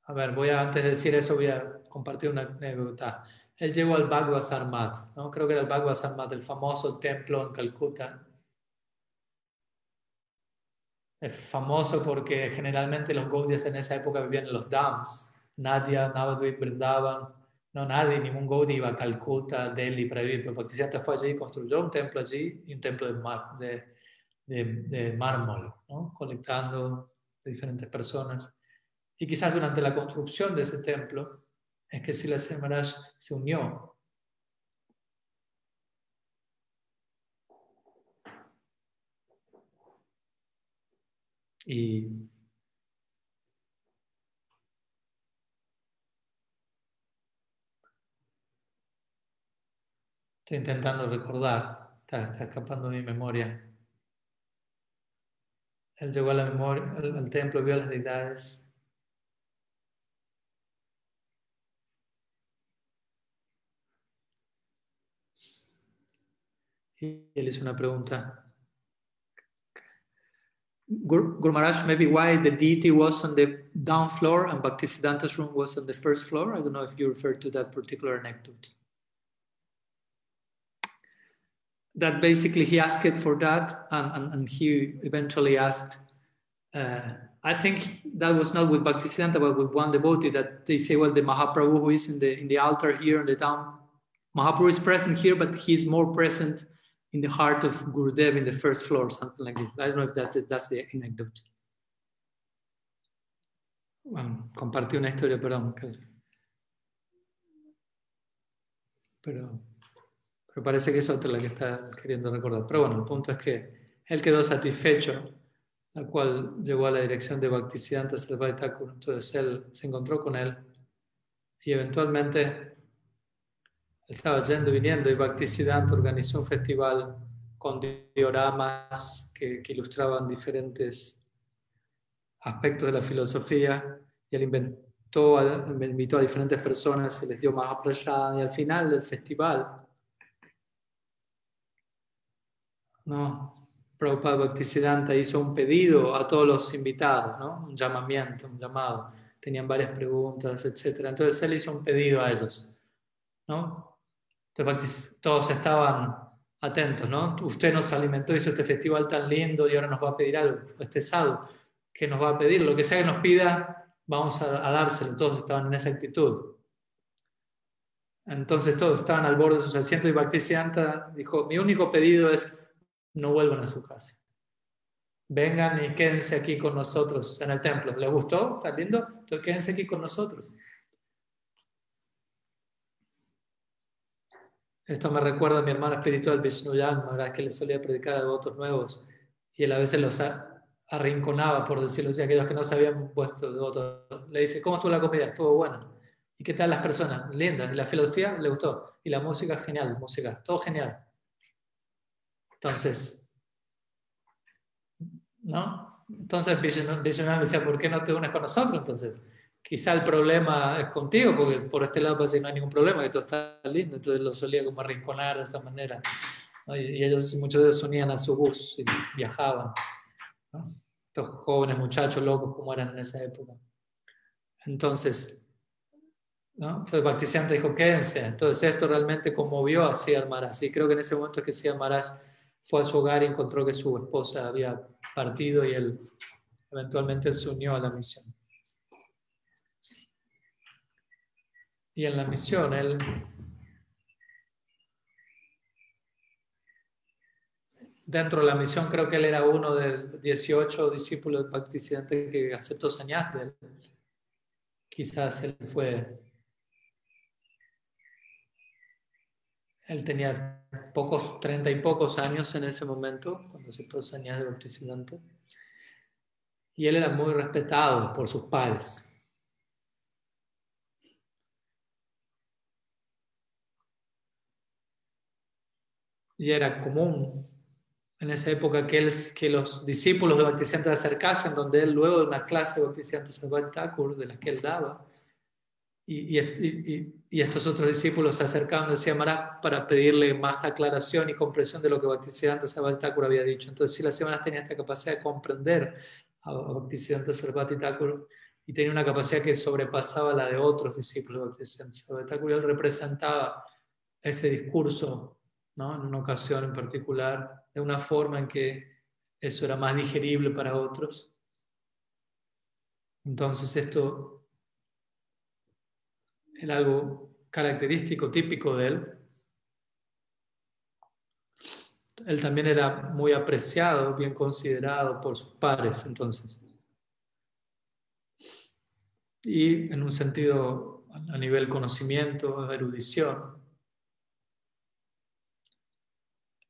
A ver, antes de decir eso, voy a compartir una anécdota. Él llegó al Bhagavad Sarmat, ¿no? Creo que era el Bhagavad Sarmat, el famoso templo en Calcuta. Es famoso porque generalmente los Gaudiyas en esa época vivían en los dhams, Nadia, Navadvip, Vrindavan, no nadie, ningún Gaudiya iba a Calcuta, Delhi para vivir, pero Bhaktisiddhanta fue allí y construyó un templo allí y un templo de mármol, ¿no? Colectando de diferentes personas. Y quizás durante la construcción de ese templo es que Srila Maharaj se unió. Y estoy intentando recordar, está escapando de mi memoria. Él llegó a la memoria, al templo, vio a las deidades. Y él hizo una pregunta. Guru Maharaj, maybe why the deity was on the down floor and Bhaktisiddhanta's room was on the first floor? I don't know if you referred to that particular anecdote. That basically he asked for that, and he eventually asked, I think that was not with Bhaktisiddhanta, but with one devotee, that they say, well, the Mahaprabhu who is in the altar here in the town, Mahaprabhu is present here, but he's more present in the heart of Gurudev in the first floor, something like this. I don't know if that's the anecdote. Bueno, compartí una historia, perdón. Pero parece que es otra la que está queriendo recordar. Pero bueno, el punto es que él quedó satisfecho, la cual llegó a la dirección de Bhaktisiddhanta Sarasvati Thakur. Entonces él se encontró con él y eventualmente estaba yendo y viniendo y Bhaktisiddhanta organizó un festival con dioramas que ilustraban diferentes aspectos de la filosofía y él invitó a diferentes personas, se les dio Mahaprasad y al final del festival, ¿no? Prabhupada Bhaktisiddhanta hizo un pedido a todos los invitados, ¿no? Un llamamiento, un llamado. Tenían varias preguntas, etc. Entonces él hizo un pedido a ellos, ¿no? Entonces todos estaban atentos, ¿no? Usted nos alimentó, hizo este festival tan lindo y ahora nos va a pedir algo, este sadhu, ¿qué nos va a pedir? Lo que sea que nos pida, vamos a dárselo. Todos estaban en esa actitud. Entonces todos estaban al borde de sus asientos y Bhaktisiddhanta dijo, mi único pedido es no vuelvan a su casa. Vengan y quédense aquí con nosotros en el templo. ¿Les gustó? ¿Está lindo? Entonces quédense aquí con nosotros. Esto me recuerda a mi hermano espiritual Vishnu Maharaj, que le solía predicar a devotos nuevos y él a veces los arrinconaba, por decirlo así, aquellos que no se habían puesto devotos. Le dice, ¿cómo estuvo la comida? Estuvo buena. ¿Y qué tal las personas? Lindas. ¿Y la filosofía? Le gustó. Y la música, genial. Música, todo genial. Entonces, ¿no? Entonces Vishnu decía, ¿por qué no te unes con nosotros? Entonces, quizá el problema es contigo, porque por este lado parece que no hay ningún problema, que todo está lindo. Entonces lo solía como arrinconar de esa manera, ¿no? Y ellos, muchos de ellos se unían a su bus y viajaban, ¿no? Estos jóvenes muchachos locos como eran en esa época. Entonces, ¿no? Entonces Bhaktisiddhanta dijo, quédense. Entonces esto realmente conmovió a Siddhartha Maharaj. Y creo que en ese momento es que Siddhartha Maharaj fue a su hogar y encontró que su esposa había partido y él eventualmente se unió a la misión. Y en la misión, él dentro de la misión creo que él era uno de 18 discípulos de Bhaktisiddhanta que aceptó sannyas de él. Quizás él tenía 30 y pocos años en ese momento, cuando aceptó sannyas de Bhaktisiddhanta. Y él era muy respetado por sus pares. Y era común en esa época que los discípulos de Bhaktisiddhanta se acercasen, donde él luego de una clase de Bhaktisiddhanta Sarasvati Thakur, de la que él daba, y estos otros discípulos se acercaban a Sri Maharaj para pedirle más aclaración y comprensión de lo que Bhaktisiddhanta Sarasvati Thakur había dicho. Entonces, si la Maharaj tenía esta capacidad de comprender a Bhaktisiddhanta Sarasvati Thakur y tenía una capacidad que sobrepasaba la de otros discípulos de Bhaktisiddhanta Sarasvati Thakur, y él representaba ese discurso, ¿no? En una ocasión en particular, de una forma en que eso era más digerible para otros. Entonces esto era algo característico típico de él. Él también era muy apreciado, bien considerado por sus pares, entonces. Y en un sentido, a nivel conocimiento, erudición,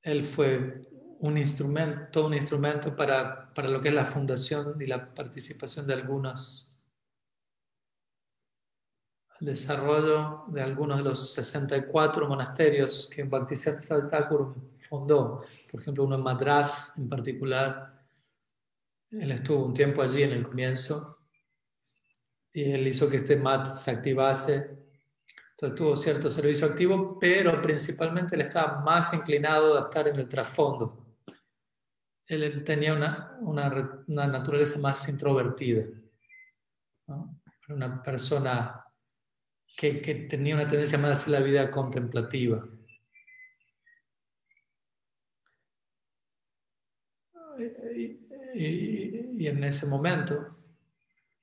él fue un instrumento para lo que es la fundación y la participación de el desarrollo de algunos de los 64 monasterios que Bhaktisiddhanta Thakur fundó. Por ejemplo, uno en Madras en particular. Él estuvo un tiempo allí en el comienzo y él hizo que este mat se activase. Entonces tuvo cierto servicio activo, pero principalmente él estaba más inclinado a estar en el trasfondo. Él tenía una naturaleza más introvertida, ¿no? Una persona que tenía una tendencia más hacia la vida contemplativa. Y en ese momento,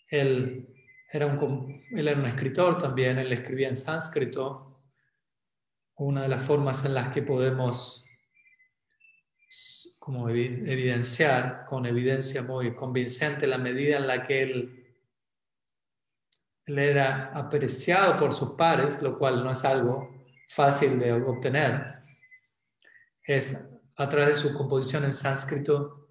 él era un escritor también, él escribía en sánscrito. Una de las formas en las que podemos como evidenciar, con evidencia muy convincente, la medida en la que él era apreciado por sus pares, lo cual no es algo fácil de obtener, es a través de su composición en sánscrito,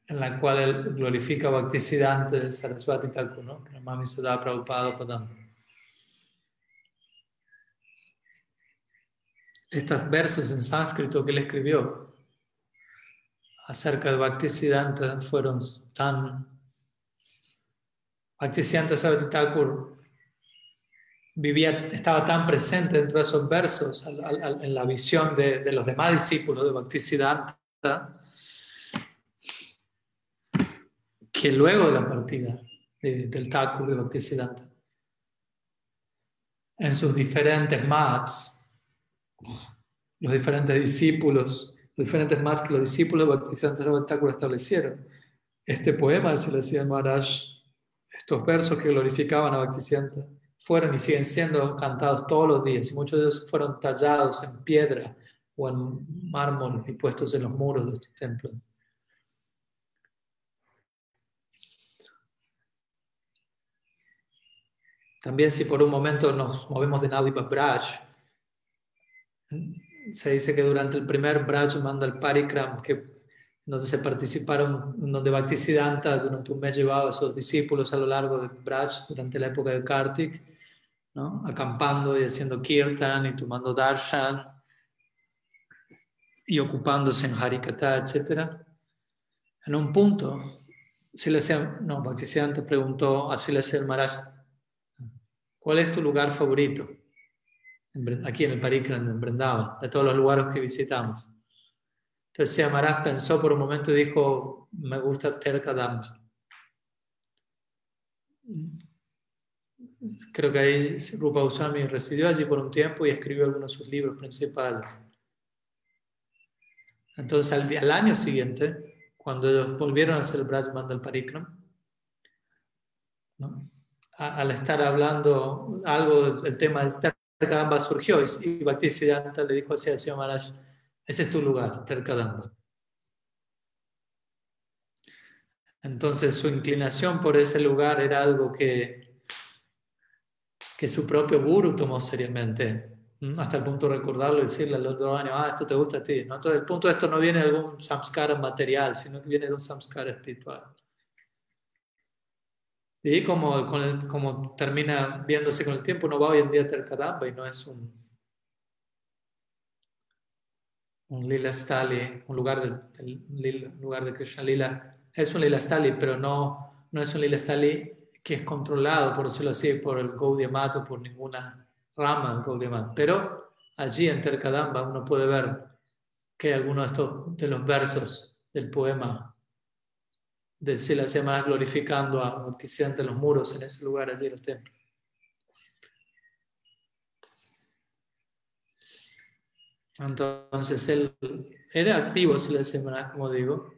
en la cual él glorifica Bhaktisiddhanta Sarasvati Thakur, ¿no? Namami Sada Prabhupada Padam. Estos versos en sánscrito que él escribió acerca de Bhaktisiddhanta fueron tan... Bhaktisiddhanta Sarasvati Thakur estaba tan presente dentro de esos versos en la visión de los demás discípulos de Bhaktisiddhanta, que luego de la partida del Thakur de Bhaktisiddhanta, en sus diferentes mats, los diferentes discípulos, los diferentes mats que los discípulos de Bhaktisiddhanta Thakur establecieron, este poema de Silasya Maharaj, estos versos que glorificaban a Bhaktisiddhanta, fueron y siguen siendo cantados todos los días, y muchos de ellos fueron tallados en piedra o en mármol y puestos en los muros de estos templos. También si por un momento nos movemos de Navadvipa Braj, se dice que durante el primer Braj Mandal Parikram, donde se participaron, donde Bhaktisiddhanta durante un mes llevaba a sus discípulos a lo largo de Braj durante la época del Kartik, ¿no? Acampando y haciendo kirtan y tomando darshan y ocupándose en Harikatha, etc. En un punto, Bhaktisiddhanta preguntó a Silasya Maharaj, ¿cuál es tu lugar favorito? Aquí en el Parikram, en Vrindavan, de todos los lugares que visitamos. Entonces Maharaj pensó por un momento y dijo, me gusta Terkadamba. Creo que ahí Rupa Goswami residió allí por un tiempo y escribió algunos de sus libros principales. Entonces al año siguiente, cuando ellos volvieron a hacer el Braj Mandal Parikram, ¿no? Al estar hablando algo del tema de Terkadamba surgió y Bhaktisiddhanta le dijo así al señor Maharaj, ese es tu lugar, Terkadamba. Entonces su inclinación por ese lugar era algo que su propio guru tomó seriamente, hasta el punto de recordarlo y decirle al otro año, esto te gusta a ti, ¿no? Entonces el punto de esto no viene de algún samskara material, sino que viene de un samskara espiritual. Y como termina viéndose con el tiempo, uno va hoy en día a Terkadamba y no es un Lila Stali, un lugar de Krishna Lila. Es un Lila Stali, pero no es un Lila Stali que es controlado, por decirlo así, por el Gaudiya Math o por ninguna rama del Gaudiya Math. Pero allí en Terkadamba uno puede ver que algunos de los versos del poema de Silasya Maharaj glorificando a Bhaktisiddhanta en los muros en ese lugar allí del templo. Entonces él era activo, Silasya Maharaj, como digo,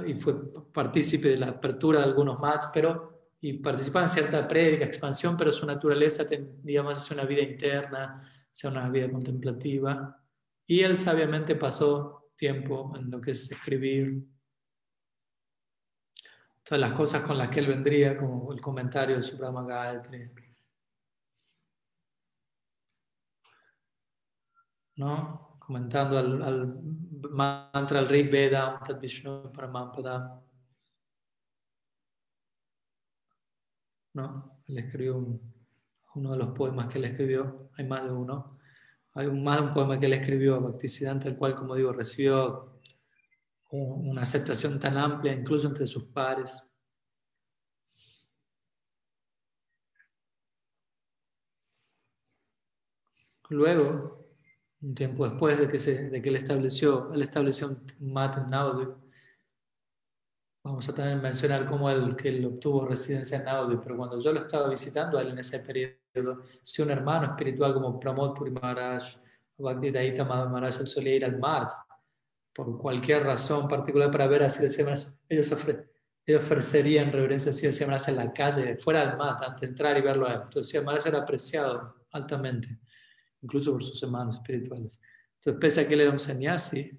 y fue partícipe de la apertura de algunos mats, pero y participaba en cierta prédica, expansión, pero su naturaleza tendía más hacia una vida interna, hacia una vida contemplativa. Y él sabiamente pasó tiempo en lo que es escribir todas las cosas con las que él vendría, como el comentario de su Brahma Gayatri, ¿no? Comentando al mantra, al Rig Veda, Tad Vishnu Paramampada, ¿no? Él escribió uno de los poemas que él escribió, hay más de uno, hay más de un poema que él escribió a Bhaktisiddhanta, el cual, como digo, recibió una aceptación tan amplia, incluso entre sus pares. Luego, un tiempo después de que él estableció un mat en Navadvip. Vamos a también mencionar cómo que él obtuvo residencia en Navadvip, pero cuando yo lo estaba visitando a él en ese periodo, si un hermano espiritual como Pramod Puri Maharaj o Bhaktivedanta Madhava Maharaj él solía ir al mat por cualquier razón particular para ver a Sri Maharaj, ellos ofrecerían reverencia a Sri Maharaj en la calle, fuera del mat, antes de entrar y verlo a él. Entonces Sri Maharaj era apreciado altamente, incluso por sus hermanos espirituales. Entonces, pese a que él era un sannyasi,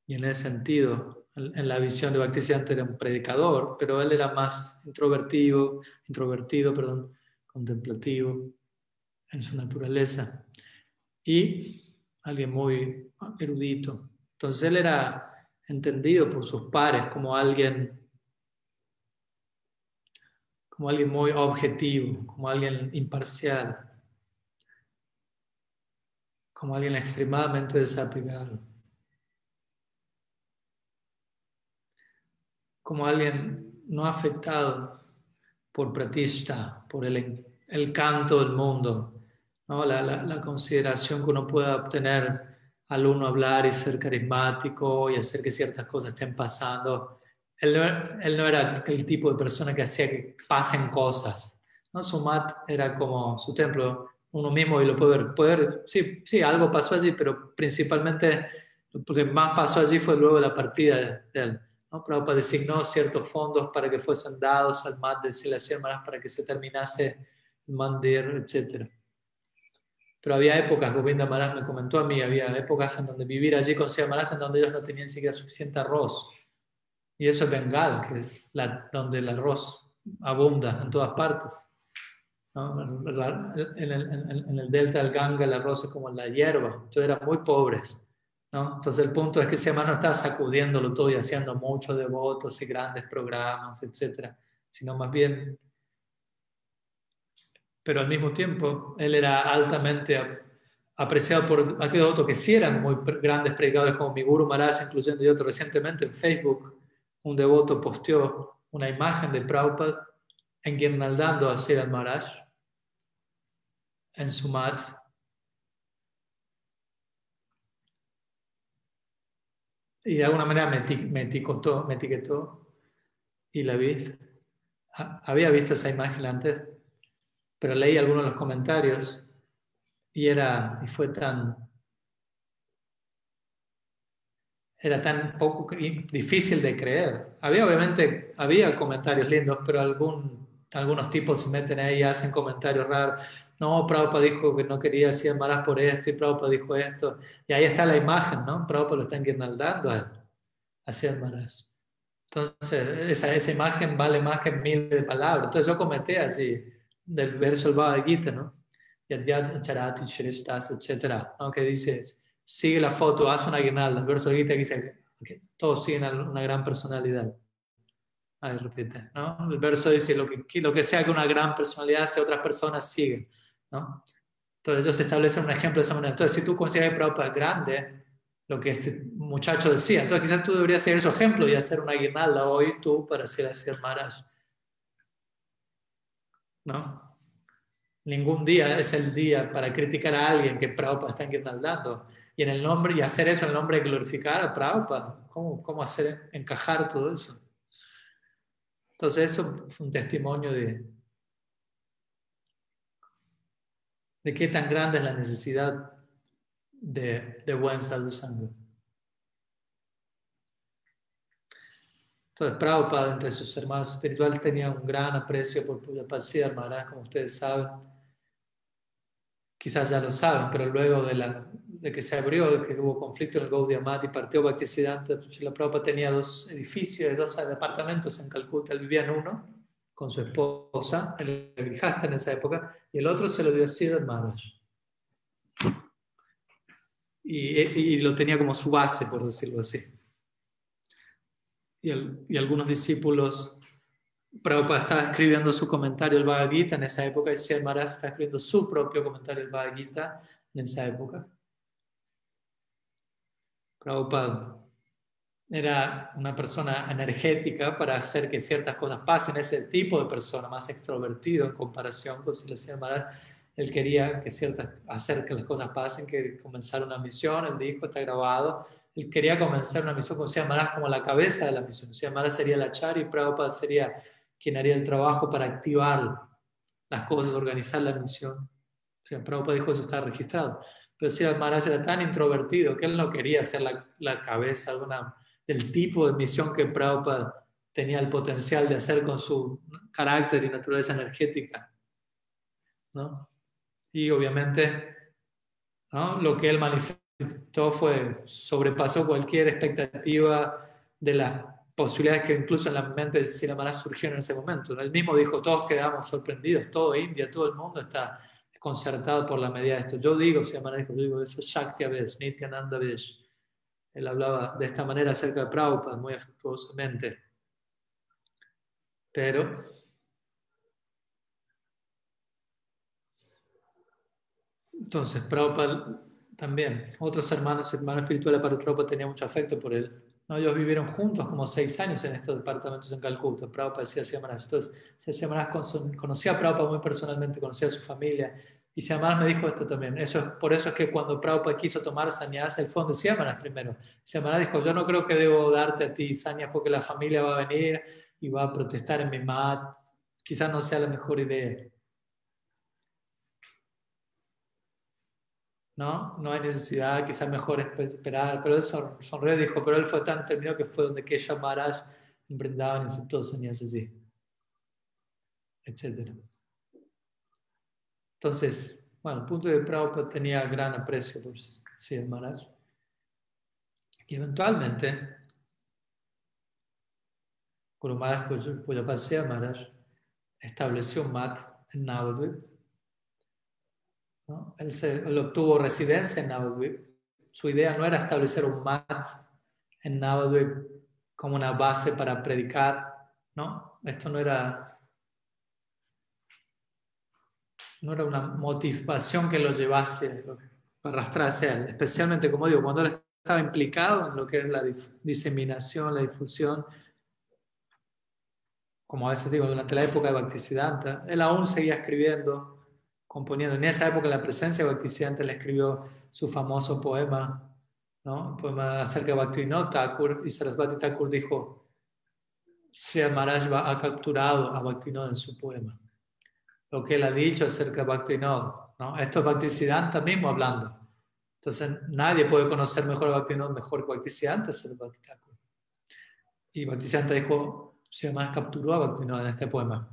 y en ese sentido, en la visión de Bhaktisiddhanta era un predicador, pero él era más introvertido, contemplativo en su naturaleza, y alguien muy erudito. Entonces él era entendido por sus pares como alguien muy objetivo, como alguien imparcial, como alguien extremadamente desapegado, como alguien no afectado por pratishta, por el canto del mundo, ¿no? La consideración que uno pueda obtener al uno hablar y ser carismático y hacer que ciertas cosas estén pasando. Él no era el tipo de persona que hacía que pasen cosas, ¿no? Su mat era como su templo, uno mismo y lo puede ver, sí, sí, algo pasó allí, pero principalmente lo que más pasó allí fue luego la partida de él, ¿no? Prabhupada designó ciertos fondos para que fuesen dados al mat de Silasya Maharaj para que se terminase el mandir, etc. Pero había épocas, Govinda Maharaj me comentó a mí, había épocas en donde vivir allí con Siddhartha Maharaj en donde ellos no tenían siquiera suficiente arroz. Y eso es Bengal, que es donde el arroz abunda en todas partes, ¿no? En el delta del Ganga el arroz es como la hierba, entonces eran muy pobres, ¿no? Entonces el punto es que ese hermano estaba sacudiéndolo todo y haciendo muchos devotos y grandes programas, etcétera, sino más bien, pero al mismo tiempo él era altamente apreciado por aquellos otros que sí eran muy grandes predicadores como mi Guru Maharaj, incluyendo y otros. Recientemente en Facebook un devoto posteó una imagen de Prabhupada enguirnaldando a Sridhar Maharaj en su mat. Y de alguna manera me etiquetó y la vi. Había visto esa imagen antes, pero leí algunos de los comentarios y fue era tan poco difícil de creer. Obviamente, había comentarios lindos, pero algunos tipos se meten ahí y hacen comentarios raros. No, Prabhupada dijo que no quería hacer malas por esto y Prabhupada dijo esto. Y ahí está la imagen, ¿no? Prabhupada lo está enguirnaldando a él, hacia el Maharaj. Entonces, esa imagen vale más que 1000 de palabras. Entonces yo comenté así, del verso del Bhagavad Gita, ¿no? Yadyat charati shrishtas, etc., ¿no? Que dice, sigue la foto, haz una guirnalda. El verso del Gita que dice, que todos siguen a una gran personalidad. Ahí repite, ¿no? El verso dice, lo que sea que una gran personalidad sea, otras personas siguen, ¿no? Entonces ellos establecen un ejemplo de esa manera. Entonces, si tú consideras que Prabhupada es grande, lo que este muchacho decía, entonces quizás tú deberías seguir su ejemplo y hacer una guirnalda hoy tú para hacer Maharaj, ¿no? Ningún día es el día para criticar a alguien que Prabhupada está enguirnaldando. Y en el nombre, y hacer eso en el nombre de glorificar a Prabhupada. ¿Cómo hacer encajar todo eso? Entonces eso fue un testimonio de qué tan grande es la necesidad de buen sadhu sangha. Entonces, Prabhupada, entre sus hermanos espirituales, tenía un gran aprecio por Pujapad Siddhar Maharaj, como ustedes saben. Quizás ya lo saben, pero luego de que se abrió, de que hubo conflicto en el Gaudiya Math y partió Bhaktisiddhanta, Srila Prabhupada tenía 2 edificios, 2 departamentos en Calcuta. Él vivía en uno con su esposa, el Grihasta en esa época, y el otro se lo dio a Siddhar Maharaj. Y lo tenía como su base, por decirlo así. Y algunos discípulos, Prabhupada estaba escribiendo su comentario del Bhagavad Gita en esa época, y Siddhar Maharaj estaba escribiendo su propio comentario del Bhagavad Gita en esa época. Prabhupada era una persona energética para hacer que ciertas cosas pasen, ese tipo de persona más extrovertido en comparación con Siddhar Maharaj. Él quería hacer que las cosas pasen, que comenzara una misión. Él dijo, está grabado, él quería comenzar una misión con Siddhar Maharaj como la cabeza de la misión. Siddhar Maharaj sería la acharya y Prabhupada sería quien haría el trabajo para activar las cosas, organizar la misión. O sea, Prabhupada dijo, eso está registrado. Pero Siddhar Maharaj era tan introvertido que él no quería ser la cabeza del tipo de misión que Prabhupada tenía el potencial de hacer con su carácter y naturaleza energética, ¿no? Y obviamente, ¿no?, lo que él manifestó sobrepasó cualquier expectativa de las posibilidades que incluso en la mente de Siddhar Maharaj surgieron en ese momento. Él mismo dijo, todos quedamos sorprendidos, todo India, todo el mundo está desconcertado por la medida de esto. Yo digo, Siddhar Maharaj dijo, yo digo, eso es Shakti Avesh, Nityananda Avesh. Él hablaba de esta manera acerca de Prabhupada, muy afectuosamente. Pero entonces Prabhupada también, otros hermanos espirituales para Prabhupada tenían mucho afecto por él, ¿no? Ellos vivieron juntos como 6 años en estos departamentos en Calcuta. Prabhupada decía a Siddhar Maharaj. Entonces, Siddhar Maharaj conocía a Prabhupada muy personalmente, conocía a su familia. Y Siddhar Maharaj me dijo esto también. Por eso es que cuando Prabhupada quiso tomar sannyasa, él fue donde Siddhar Maharaj primero. Siddhar Maharaj dijo, yo no creo que debo darte a ti sannyasa porque la familia va a venir y va a protestar en mi mat. Quizás no sea la mejor idea. No hay necesidad, quizás mejor esperar. Pero él sonrió y dijo, pero él fue tan terminado que fue donde Keshav Maharaj en Vrindavan y aceptó sannyasa allí, etc. Entonces, bueno, el punto de Prabhupada tenía gran aprecio por Siddhar Maharaj. Y eventualmente, Guru Maharaj Pujapad Siddhar Maharaj estableció un mat en Navadvip, ¿no? Él obtuvo residencia en Navadvip. Su idea no era establecer un mat en Navadvip como una base para predicar, ¿no? Esto no era una motivación que lo llevase a arrastrarse a él. Especialmente, como digo, cuando él estaba implicado en lo que es la diseminación, la difusión, como a veces digo, durante la época de Bhaktisiddhanta, él aún seguía escribiendo, componiendo. En esa época, en la presencia de Bhaktisiddhanta, él escribió su famoso poema, ¿no? Un poema acerca de Bhaktivinoda Thakur, y Sarasvati Thakur dijo, Siddhar Maharaj ha capturado a Bhaktivinoda en su poema. Lo que él ha dicho acerca de Bhaktivinoda, ¿no? Esto es Bhaktisiddhanta mismo hablando. Entonces, nadie puede conocer mejor a Bhaktivinoda mejor que Bhaktisiddhanta, Sarasvati Thakur. Y Bhaktisiddhanta dijo, Siddhar Maharaj capturó a Bhaktivinoda en este poema.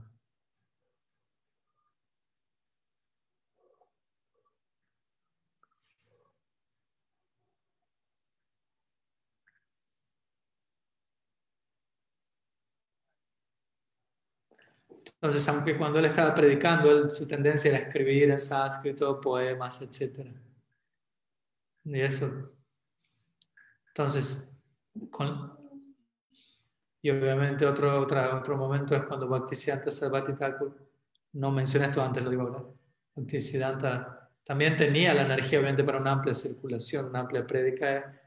Entonces, aunque cuando él estaba predicando, su tendencia era escribir en sánscrito, poemas, etc. Y eso. Entonces, y obviamente otro momento es cuando Bhaktisiddhanta Sarasvati Thakur, no mencioné esto antes, lo digo ahora, Bhaktisiddhanta también tenía la energía obviamente para una amplia circulación, una amplia prédica,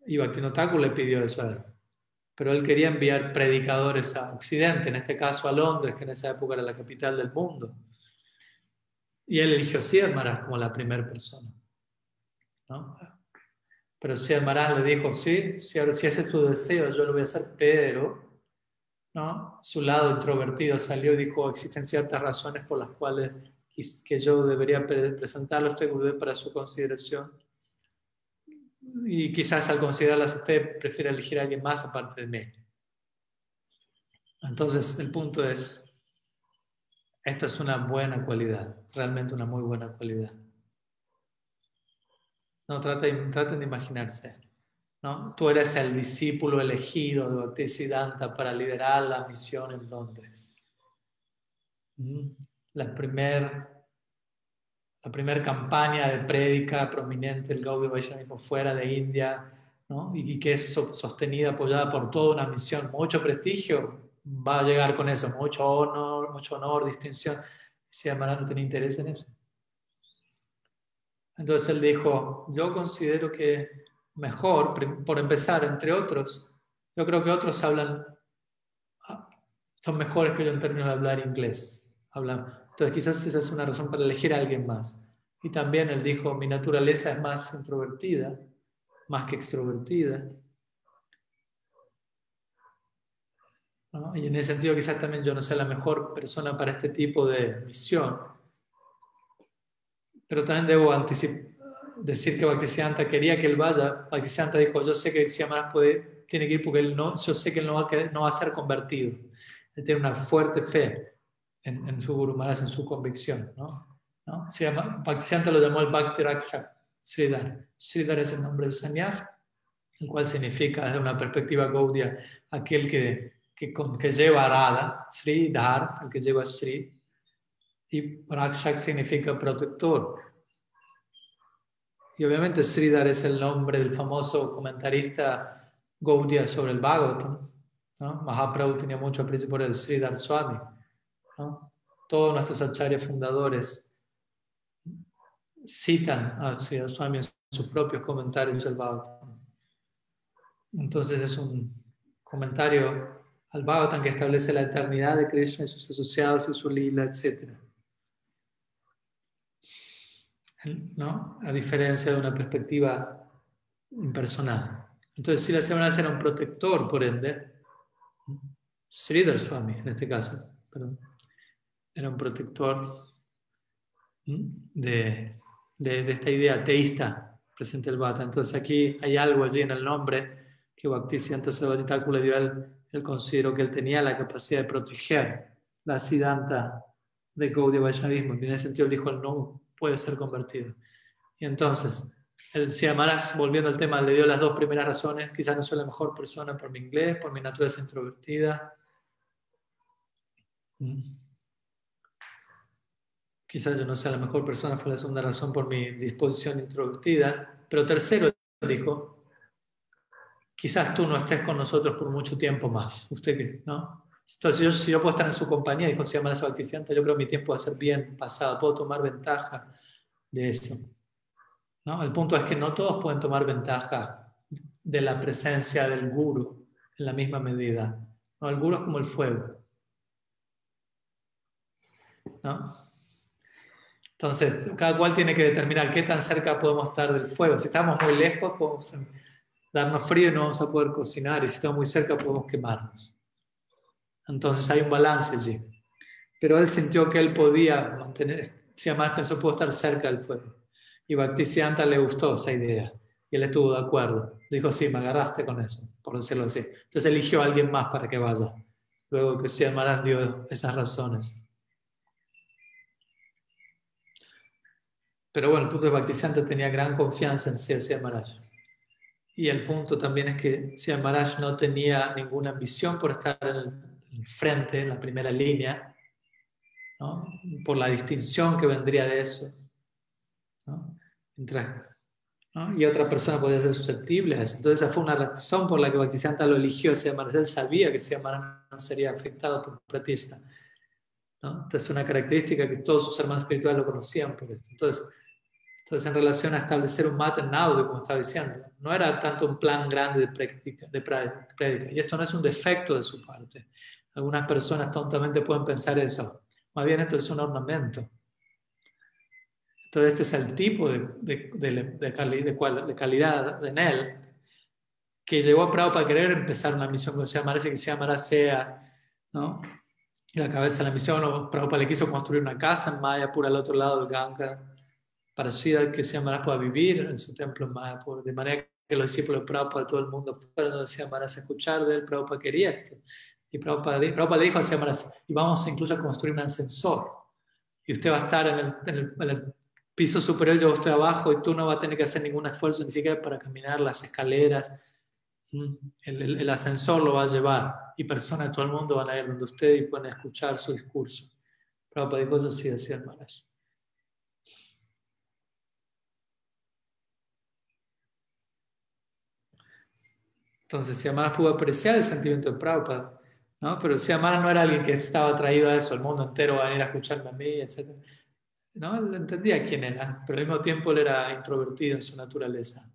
y Bhaktivinoda Thakur le pidió eso a él. Pero él quería enviar predicadores a Occidente, en este caso a Londres, que en esa época era la capital del mundo. Y él eligió a Siddhar Maharaj como la primera persona, ¿no? Pero Siddhar Maharaj le dijo, sí, si ese es tu deseo, yo lo voy a hacer, pero, ¿no?, su lado introvertido salió y dijo, existen ciertas razones por las cuales que yo debería presentarlo a este Gurudev para su consideración. y quizás al considerarlas usted prefiere elegir a alguien más aparte de mí. Entonces el punto es, esto es una buena cualidad, realmente una muy buena cualidad. No, traten de imaginarse, ¿no? Tú eres el discípulo elegido de Bhaktisiddhanta para liderar la misión en Londres. La primer campaña de prédica prominente del Gaudiya Vaishnavismo fuera de India, ¿no? Y que es sostenida, apoyada por toda una misión, mucho prestigio, va a llegar con eso, mucho honor, distinción. Si Amarant no tenía interés en eso. Entonces él dijo, yo considero que mejor, por empezar, entre otros, yo creo que otros son mejores que yo en términos de hablar inglés. Entonces quizás esa es una razón para elegir a alguien más. Y también él dijo, mi naturaleza es más introvertida, más que extrovertida, ¿no? Y en ese sentido quizás también yo no sea la mejor persona para este tipo de misión. Pero también debo decir que Bhaktisiddhanta quería que él vaya. Bhaktisiddhanta dijo, yo sé que Siamaras tiene que ir porque yo sé que él no va a ser convertido. Él tiene una fuerte fe en su Guru Maharaj, en su convicción, ¿no? Bhaktisiddhanta lo llamó el Bhakti Rakshak Sridhar. Sridhar es el nombre del sannyas, el cual significa desde una perspectiva gaudiya aquel que lleva a Radha, Sridhar, el que lleva a Sri, y Rakshak significa protector. Y obviamente Sridhar es el nombre del famoso comentarista Gaudiya sobre el Bhagavatam, ¿no? Mahaprabhu tenía mucho aprecio por el Sridhar Swami, ¿no? Todos nuestros acharyas fundadores citan a Sridhar Swami en sus propios comentarios del Bhagavatam. Entonces es un comentario al Bhagavatam que establece la eternidad de Krishna y sus asociados y su lila, etc. ¿No? A diferencia de una perspectiva impersonal. Entonces, si la Siamaras era un protector, por ende, Sridhar Swami, en este caso, perdón, era un protector de esta idea teísta presente en el Bhata. Entonces, aquí hay algo allí en el nombre que Bhaktisiddhanta Sarasvati Thakur le dio a él. Él consideró que él tenía la capacidad de proteger la Siddhanta de Gaudiya Vaishnavismo. Y en ese sentido, él dijo, él no puede ser convertido. Y entonces, el Siamaras, volviendo al tema, le dio las dos primeras razones. Quizás no soy la mejor persona por mi inglés, por mi naturaleza introvertida. Quizás yo no sea la mejor persona, fue la segunda razón por mi disposición introvertida. Pero tercero, dijo, quizás tú no estés con nosotros por mucho tiempo más. ¿Usted qué? ¿No? Entonces, si yo puedo estar en su compañía, dijo Siamaras Bhaktisiddhanta, yo creo que mi tiempo va a ser bien pasado, puedo tomar ventaja de eso, ¿no? El punto es que no todos pueden tomar ventaja de la presencia del guru en la misma medida, ¿no? El guru es como el fuego, ¿no? Entonces, cada cual tiene que determinar qué tan cerca podemos estar del fuego. Si estamos muy lejos, podemos darnos frío y no vamos a poder cocinar, y si estamos muy cerca, podemos quemarnos. Entonces hay un balance allí. Pero él sintió que él podía mantener, si además pensó, puedo estar cerca del fuego. Y Bhaktisiddhanta le gustó esa idea. Y él estuvo de acuerdo. Dijo, sí, me agarraste con eso, por decirlo así. Entonces eligió a alguien más para que vaya. Luego que Siddhartha dio esas razones. Pero bueno, el punto de Bhaktisiddhanta tenía gran confianza en Siddhartha Maharaj. Y el punto también es que Siddhartha Maharaj no tenía ninguna ambición por estar en el frente, en la primera línea, ¿no? Por la distinción que vendría de eso, ¿no? ¿no? Y otra persona podría ser susceptible a eso. Entonces esa fue una razón por la que Bhaktisiddhanta lo eligió. Él sabía que Siddhartha no sería afectado por Pratishta, ¿no? Esta es una característica que todos sus hermanos espirituales lo conocían por esto. Entonces en relación a establecer un mata en audio, como estaba diciendo, no era tanto un plan grande de prédica. Y esto no es un defecto de su parte. Algunas personas tontamente pueden pensar eso. Más bien esto es un ornamento. Entonces este es el tipo de calidad en él que llegó a Prabhupada para querer empezar una misión que se llama sea, ¿no? La cabeza de la misión. Prabhupada le quiso construir una casa en Mayapur al otro lado del Ganga para así que Siddhartha pueda vivir en su templo en Mayapur, de manera que los discípulos de Prabhupada, todo el mundo fueron donde Sri Maharaj a escuchar de él. Prabhupada quería esto. Y Prabhupada le dijo a Sri Maharaj, y vamos incluso a construir un ascensor. Y usted va a estar en el piso superior, yo estoy abajo, y tú no vas a tener que hacer ningún esfuerzo ni siquiera para caminar las escaleras. El ascensor lo va a llevar, y personas de todo el mundo van a ir donde usted y pueden escuchar su discurso. Prabhupada dijo eso, sí, decía el Maharaj. Entonces, Sri Maharaj pudo apreciar el sentimiento de Prabhupada, ¿no? Pero Sri Maharaj no era alguien que estaba atraído a eso, el mundo entero va a venir a escucharme a mí, etc. ¿No? Él entendía quién era, pero al mismo tiempo él era introvertido en su naturaleza.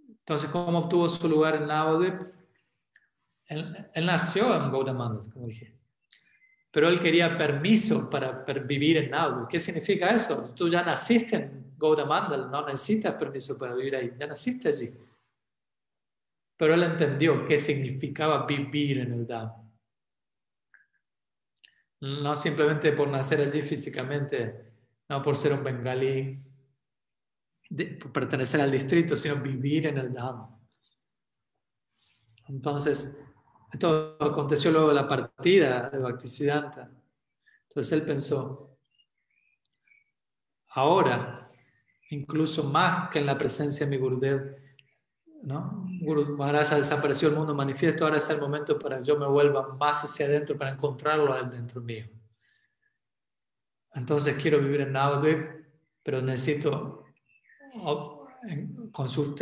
Entonces, ¿cómo obtuvo su lugar en Navadvip? Él nació en Gaudamangal, como dije. Pero él quería permiso para vivir en Navadvip. ¿Qué significa eso? Tú ya naciste en Gaudamangal, no necesitas permiso para vivir ahí, ya naciste allí. Pero él entendió qué significaba vivir en el Dham. No simplemente por nacer allí físicamente, no por ser un bengalí, por pertenecer al distrito, sino vivir en el Dham. Entonces, esto aconteció luego de la partida de Bhaktisiddhanta. Entonces él pensó, ahora, incluso más que en la presencia de mi Gurudev, ¿no? Guru Maharaj desapareció el mundo manifiesto, ahora es el momento para que yo me vuelva más hacia adentro, para encontrarlo a él dentro mío. Entonces quiero vivir en Navadvip, pero necesito, con su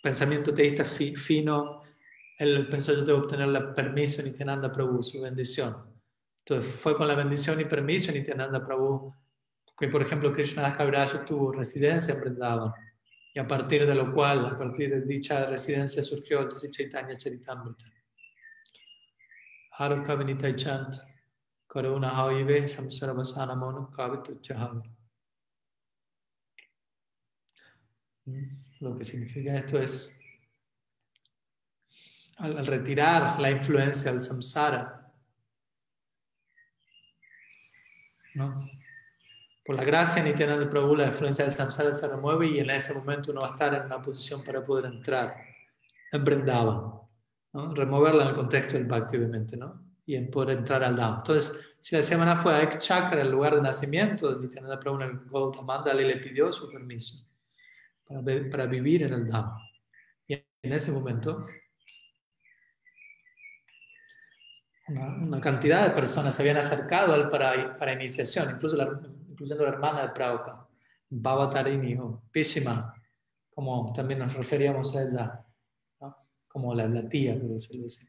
pensamiento teísta fino, él pensó, yo tengo que obtener el permiso de Nityananda Prabhu, su bendición. Entonces fue con la bendición y permiso de Nityananda Prabhu que, por ejemplo, Krishnadas Kaviraj tuvo residencia en Vrindavan, y a partir de lo cual, a partir de dicha residencia, surgió el Sri Chaitanya Charitamrita. Haruka Vinitai Chant, Karuna Haive, Samsara Vasana Mona, Kavitu Chahav. Lo que significa esto es, al retirar la influencia del samsara, ¿no? Por la gracia de Nityananda Prabhu, la influencia del samsara se remueve y en ese momento uno va a estar en una posición para poder entrar en Vrindavan, ¿no? Removerla en el contexto del Bhakti, obviamente, ¿no? Y en poder entrar al Dham. Entonces, si la semana fue a Ek Chakra, el lugar de nacimiento de Nityananda Prabhu en el Gautamandal, le pidió su permiso para vivir en el Dham. Y en ese momento, una cantidad de personas se habían acercado a él para iniciación, incluyendo la hermana de Prabhupada, Bhavatarini o Pishima, como también nos referíamos a ella, ¿no? Como la tía, por decirlo así.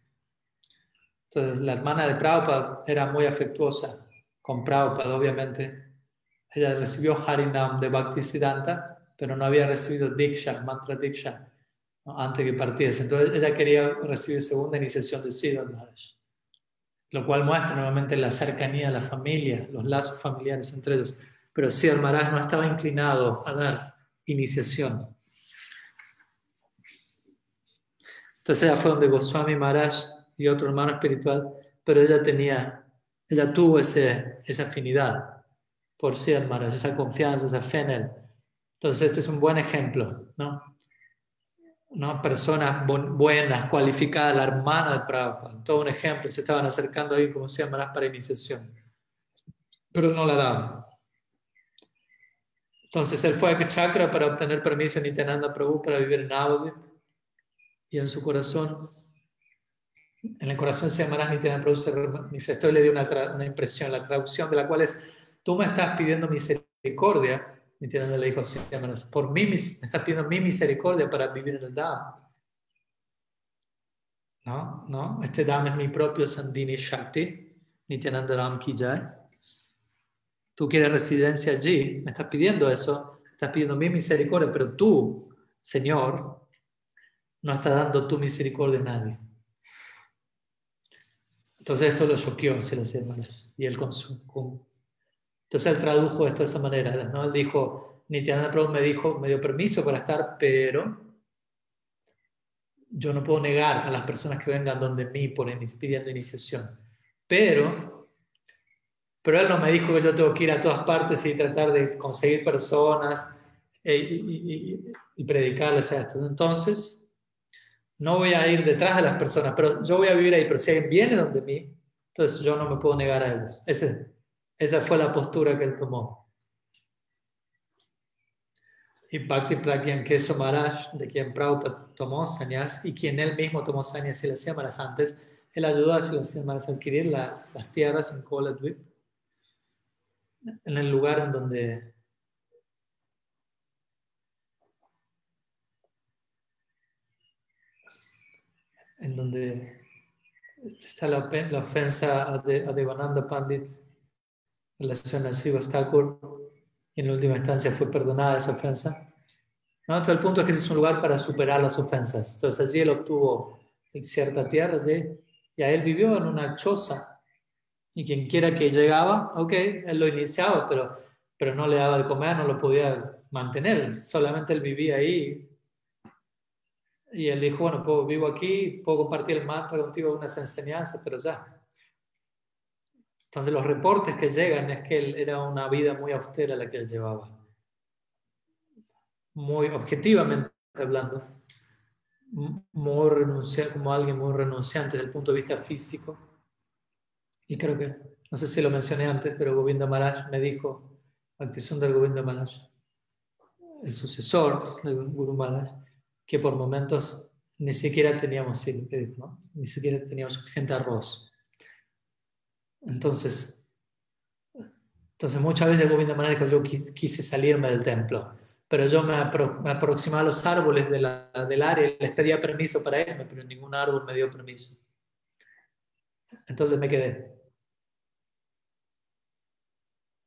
Entonces, la hermana de Prabhupada era muy afectuosa con Prabhupada, obviamente. Ella recibió Harinam de Bhaktisiddhanta, pero no había recibido Diksha, Mantra Diksha, ¿no? Antes que partiese. Entonces, ella quería recibir segunda iniciación de Siddhartha Maharaj, lo cual muestra nuevamente la cercanía a la familia, los lazos familiares entre ellos. Pero Siddhartha Maharaj no estaba inclinado a dar iniciación. Entonces ella fue donde Goswami Maharaj y otro hermano espiritual, pero ella tuvo esa afinidad por Siddhartha Maharaj, esa confianza, esa fe en él. Entonces este es un buen ejemplo, ¿no? Personas buenas, cualificadas, la hermana de Prabhupada, todo un ejemplo, se estaban acercando ahí como Siddhartha Maharaj para iniciación, pero no la daban. Entonces él fue a Chakra para obtener permiso de Nityananda Prabhu para vivir en Navadvip, y en su corazón, en el corazón de Maharaj Nityananda Prabhu se manifestó y le dio una impresión, la traducción de la cual es: tú me estás pidiendo misericordia. Nityananda le dijo así: por mí me estás pidiendo mi misericordia para vivir en el Dham. No, este Dham es mi propio Sandhini Shakti, Nityananda Ram Ki Jai. Tú quieres residencia allí, me estás pidiendo eso, estás pidiendo mi misericordia, pero tú, Señor, no estás dando tu misericordia a nadie. Entonces esto lo choqueó, se le hacía mal. Y él entonces él tradujo esto de esa manera, ¿no? Él dijo: Nityananda Prabhu me dio permiso para estar, pero yo no puedo negar a las personas que vengan donde mí pidiendo iniciación. Pero él no me dijo que yo tengo que ir a todas partes y tratar de conseguir personas y predicarles a estos. Entonces, no voy a ir detrás de las personas, pero yo voy a vivir ahí, pero si alguien viene donde mí, entonces yo no me puedo negar a ellos. Esa fue la postura que él tomó. Y Bhakti Pragyan Keso Maharaj, de quien Prabhupada tomó sannyas y quien él mismo tomó sannyas y las semanas antes, él ayudó a las semanas a adquirir las tierras en Koladvip, en el lugar en donde está la ofensa a Devananda Pandit en relación a Srivas Thakur, y en última instancia fue perdonada esa ofensa. ¿No? Entonces el punto es que ese es un lugar para superar las ofensas. Entonces allí él obtuvo cierta tierra, ¿sí? Y ahí él vivió en una choza. Y quien quiera que llegaba, ok, él lo iniciaba, pero no le daba de comer, no lo podía mantener. Solamente él vivía ahí. Y él dijo, bueno, vivo aquí, puedo compartir el mantra contigo, unas enseñanzas, pero ya. Entonces los reportes que llegan es que él era una vida muy austera la que él llevaba. Muy objetivamente hablando. Muy renunciante, como alguien muy renunciante desde el punto de vista físico. Y creo que, no sé si lo mencioné antes, pero Govinda Maharaj me dijo, Bhaktisundar Govinda Maharaj, el sucesor de Guru Maharaj, que por momentos ni siquiera teníamos, ¿no? Ni siquiera teníamos suficiente arroz. Entonces muchas veces Govinda Maharaj dijo, yo quise salirme del templo, pero yo me aproximaba a los árboles del área y les pedía permiso para irme, pero ningún árbol me dio permiso. Entonces me quedé.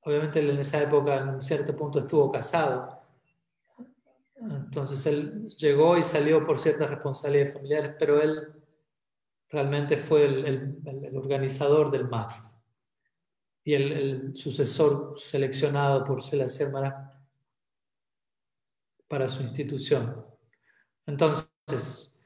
Obviamente él en esa época en un cierto punto estuvo casado. Entonces él llegó y salió por ciertas responsabilidades familiares, pero él realmente fue el organizador del MAD y el sucesor seleccionado por Selassie Maharaj para su institución. Entonces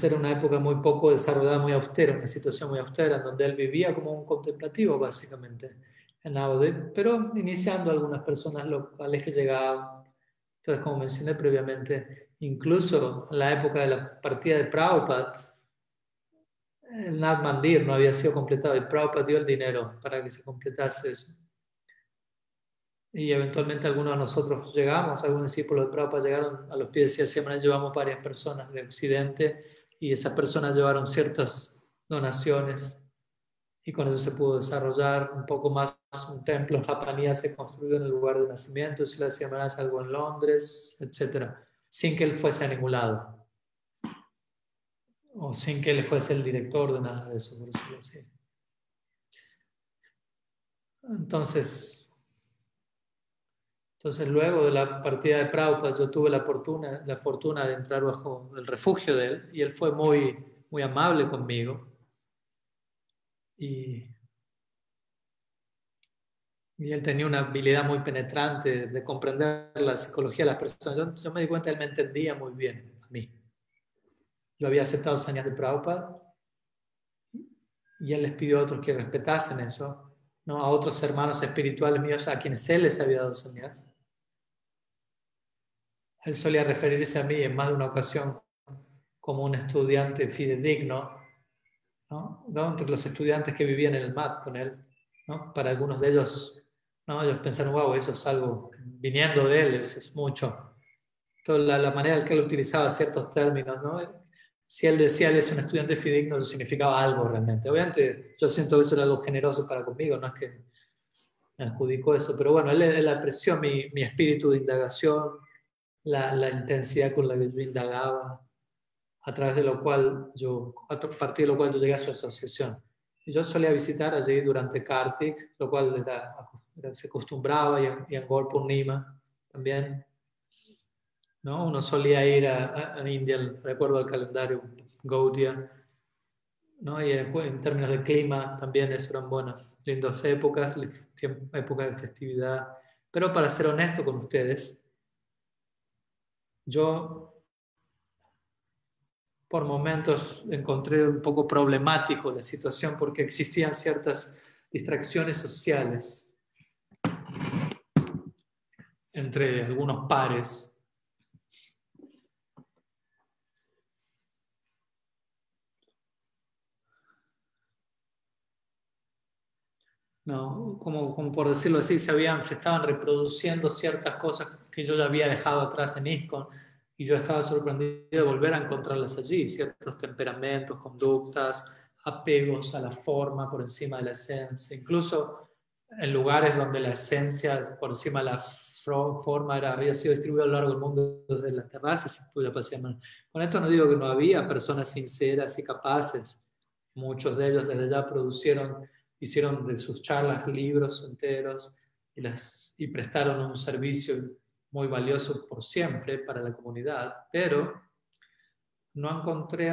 era una época muy poco desarrollada, muy austera, una situación muy austera, en donde él vivía como un contemplativo, básicamente, en Navadvip, pero iniciando algunas personas locales que llegaban. Entonces, como mencioné previamente, incluso en la época de la partida de Prabhupada, el Nat Mandir no había sido completado y Prabhupada dio el dinero para que se completase eso. Y eventualmente algunos de nosotros llegamos, algunos discípulos de Prabhupada llegaron a los pies de Siamana, llevamos varias personas de Occidente y esas personas llevaron ciertas donaciones y con eso se pudo desarrollar un poco más. Un templo en Japanía se construyó en el lugar de nacimiento, si la Siamana es algo en Londres, etc. Sin que él fuese a ningún lado o sin que él fuese el director de nada de eso, por decirlo así. Entonces, luego de la partida de Prabhupada, yo tuve la fortuna de entrar bajo el refugio de él y él fue muy, muy amable conmigo. Y él tenía una habilidad muy penetrante de comprender la psicología de las personas. Yo me di cuenta, él me entendía muy bien a mí. Yo había aceptado sannyas de Prabhupada y él les pidió a otros que respetasen eso, ¿no? A otros hermanos espirituales míos a quienes él les había dado sannyas. Él solía referirse a mí en más de una ocasión como un estudiante fidedigno, ¿no? Entre los estudiantes que vivían en el MAT con él, ¿no? Para algunos de ellos, ¿no? Ellos pensaron, wow, eso es algo, viniendo de él, eso es mucho. Toda la manera en que él utilizaba ciertos términos, ¿no? Si él decía, él es un estudiante fidedigno, eso significaba algo realmente. Obviamente, yo siento que eso era algo generoso para conmigo, no es que me adjudicó eso, pero bueno, él apreció mi espíritu de indagación, la intensidad con la que yo indagaba, a través de lo cual a partir de lo cual yo llegué a su asociación. Y yo solía visitar allí durante Kartik, lo cual se acostumbraba, y en Gaur Purnima también, ¿no? Uno solía ir a India, recuerdo el calendario Gaudiya, ¿no? Y en términos de clima también eso eran buenas, lindas épocas, épocas de festividad. Pero para ser honesto con ustedes, yo por momentos encontré un poco problemático la situación porque existían ciertas distracciones sociales entre algunos pares. ¿No? Como por decirlo así, se estaban reproduciendo ciertas cosas que yo ya había dejado atrás en ISKCON y yo estaba sorprendido de volver a encontrarlas allí, ciertos temperamentos, conductas, apegos a la forma por encima de la esencia, incluso en lugares donde la esencia por encima de la forma había sido distribuida a lo largo del mundo desde las terrazas. Con esto no digo que no había personas sinceras y capaces, muchos de ellos desde ya hicieron de sus charlas libros enteros y prestaron un servicio muy valioso por siempre para la comunidad, pero no encontré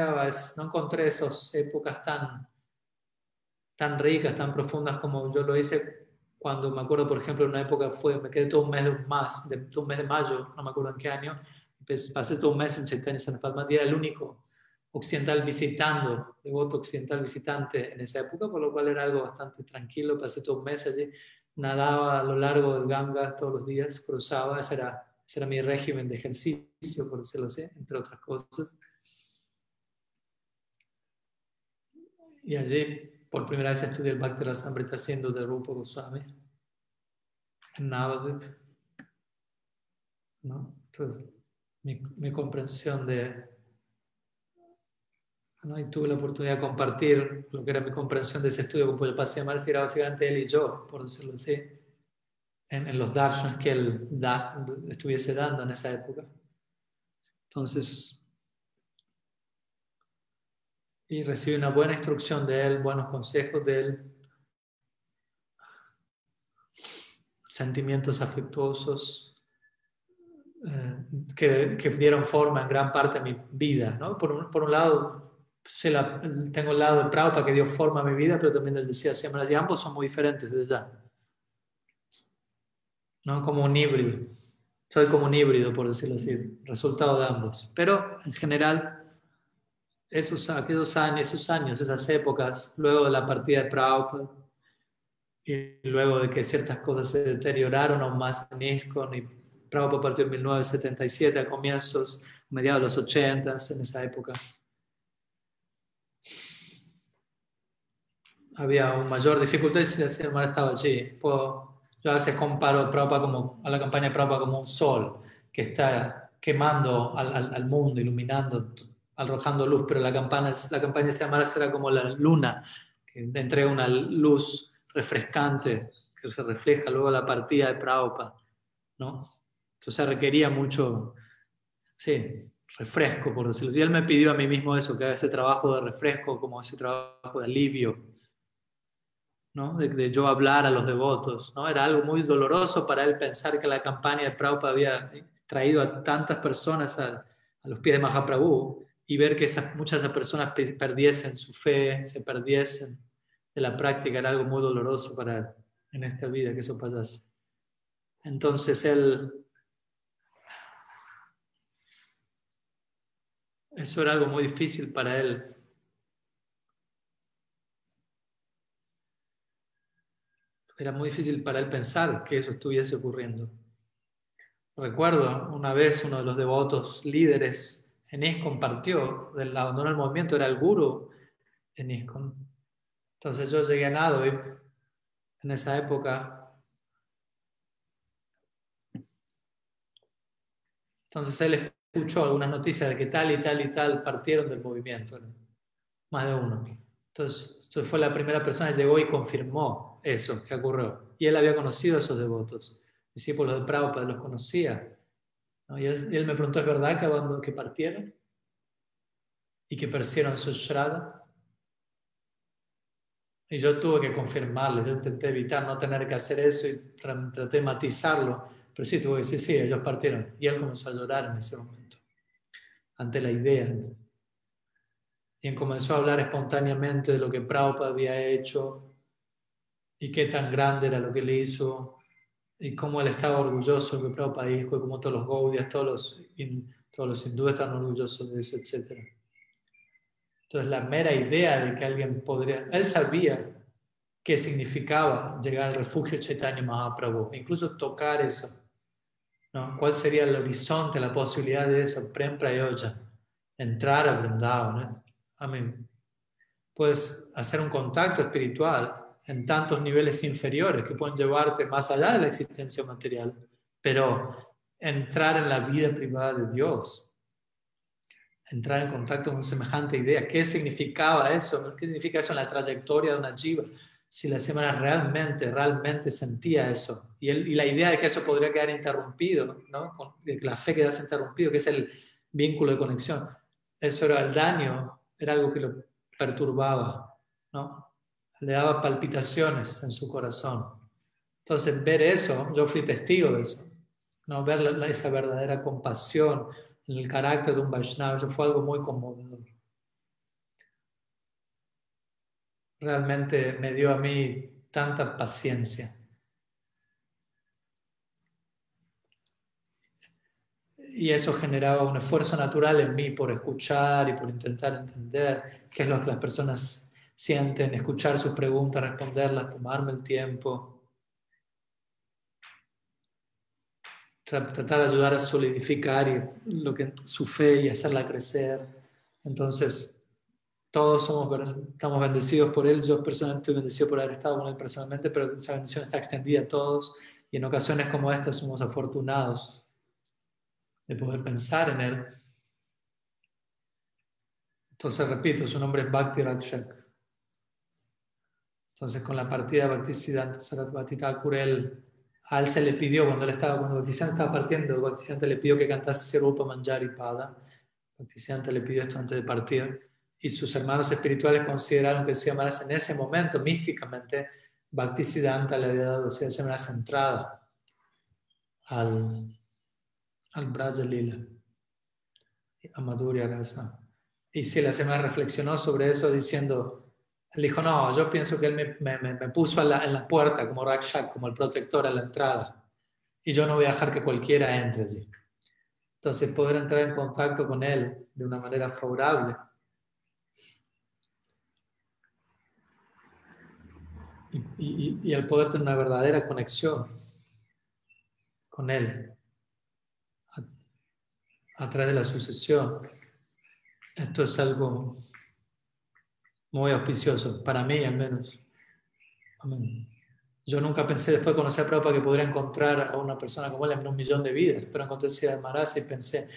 esas épocas tan ricas, tan profundas como yo lo hice cuando me acuerdo, por ejemplo, en una época me quedé todo un mes de mayo, no me acuerdo en qué año, pasé todo un mes en Chaitanya Sarasvati, era el único devoto occidental visitante en esa época, por lo cual era algo bastante tranquilo, pasé todo un mes allí, nadaba a lo largo del Ganga todos los días, cruzaba, ese era mi régimen de ejercicio, por decirlo así, entre otras cosas. Y allí, por primera vez, estudié el Bhakti Rasamrita Sindhu de Rupa Goswami, en Navadvip, ¿no? Entonces, mi comprensión ¿no? Y tuve la oportunidad de compartir lo que era mi comprensión de ese estudio con Pujapad Marci, era básicamente él y yo, por decirlo así, en los darshans que él estuviese dando en esa época. Entonces, y recibí una buena instrucción de él, buenos consejos de él, sentimientos afectuosos que dieron forma en gran parte a mi vida, ¿no? Por un lado, tengo el lado de Prabhupada que dio forma a mi vida, pero también él decía siempre, y ambos son muy diferentes desde ya, ¿no? Como un híbrido. Soy como un híbrido, por decirlo así, resultado de ambos. Pero en general, aquellos años, esas épocas, luego de la partida de Prabhupada, y luego de que ciertas cosas se deterioraron aún más en ISKCON, y Prabhupada partió en 1977, a mediados de los 80, en esa época, había una mayor dificultad y si el mar estaba allí. Yo a veces comparo a la campaña de Prabhupada como un sol que está quemando al mundo, iluminando, arrojando luz, pero la campaña de Siamara será como la luna, que entrega una luz refrescante que se refleja luego a la partida de Prabhupada, ¿no? Entonces requería mucho, sí, refresco, por decirlo así. Y él me pidió a mí mismo eso, que haga ese trabajo de refresco, como ese trabajo de alivio, ¿no? De yo hablar a los devotos, ¿no? Era algo muy doloroso para él pensar que la campaña de Prabhupada había traído a tantas personas a los pies de Mahaprabhu y ver que muchas de esas personas perdiesen su fe, se perdiesen de la práctica, era algo muy doloroso para él en esta vida que eso pasase. Entonces eso era algo muy difícil para él. Era muy difícil para él pensar que eso estuviese ocurriendo. Recuerdo una vez uno de los devotos líderes en ISKCON partió, abandonó el movimiento, era el gurú en ISKCON. Entonces yo llegué a Navadvip en esa época. Entonces él escuchó algunas noticias de que tal y tal y tal partieron del movimiento, más de uno. Entonces fue la primera persona que llegó y confirmó eso que ocurrió. Y él había conocido a esos devotos, discípulos de Prabhupada, los conocía. ¿No? Y él me preguntó, ¿es verdad que partieron? ¿Y que persiguieron su Shraddha? Y yo tuve que confirmarles, yo intenté evitar no tener que hacer eso y traté de matizarlo, pero sí, tuve que decir, sí, ellos partieron. Y él comenzó a llorar en ese momento, ante la idea. Y él comenzó a hablar espontáneamente de lo que Prabhupada había hecho y qué tan grande era lo que él hizo y cómo él estaba orgulloso de lo que Prabhupada dijo y cómo todos los Gaudias, todos los hindúes están orgullosos de eso, etc. Entonces la mera idea de que alguien podría... Él sabía qué significaba llegar al refugio Chaitanya Mahaprabhu, incluso tocar eso, ¿no? ¿Cuál sería el horizonte, la posibilidad de eso? Prem Prayoja, entrar a Vrindavan, ¿no? Amén. Puedes hacer un contacto espiritual en tantos niveles inferiores que pueden llevarte más allá de la existencia material, pero entrar en la vida privada de Dios, entrar en contacto con semejante idea, ¿qué significaba eso? ¿Qué significa eso en la trayectoria de una jiva? Si la semana realmente sentía eso, y la idea de que eso podría quedar interrumpido, ¿no? De que la fe quedase interrumpido, que es el vínculo de conexión, eso era el daño, era algo que lo perturbaba, ¿no? Le daba palpitaciones en su corazón. Entonces, ver eso, yo fui testigo de eso, ¿no? Ver esa verdadera compasión en el carácter de un Vaishnava, eso fue algo muy conmovedor. Realmente me dio a mí tanta paciencia. Y eso generaba un esfuerzo natural en mí por escuchar y por intentar entender qué es lo que las personas sienten, escuchar sus preguntas, responderlas, tomarme el tiempo, tratar de ayudar a solidificar su fe y hacerla crecer. Entonces, todos estamos bendecidos por él. Yo personalmente estoy bendecido por haber estado con él personalmente, pero esa bendición está extendida a todos. Y en ocasiones como esta somos afortunados de poder pensar en él. Entonces, repito, su nombre es Bhakti Rakshak. Entonces, con la partida de Bhaktisiddhanta Sarasvati Thakur, a él se le pidió, cuando Bhaktisiddhanta estaba partiendo, Bhaktisiddhanta le pidió que cantase Sirupa Manjari Pada. Bhaktisiddhanta le pidió esto antes de partir. Y sus hermanos espirituales consideraron que se llamara en ese momento, místicamente, Bhaktisiddhanta le había dado esa entrada al Braja Lila, a Madhurya Rasa. Y si la semana reflexionó sobre eso diciendo, él dijo, no, yo pienso que él me puso en la puerta como Rakshak, como el protector a la entrada. Y yo no voy a dejar que cualquiera entre allí. Entonces poder entrar en contacto con él de una manera favorable y el poder tener una verdadera conexión con él a través de la sucesión. Esto es algo muy auspicioso, para mí al menos. Amén. Yo nunca pensé, después de conocer a Prabhupada, que podría encontrar a una persona como él en 1.000.000 de vidas, pero encontré a Maharaj y pensé,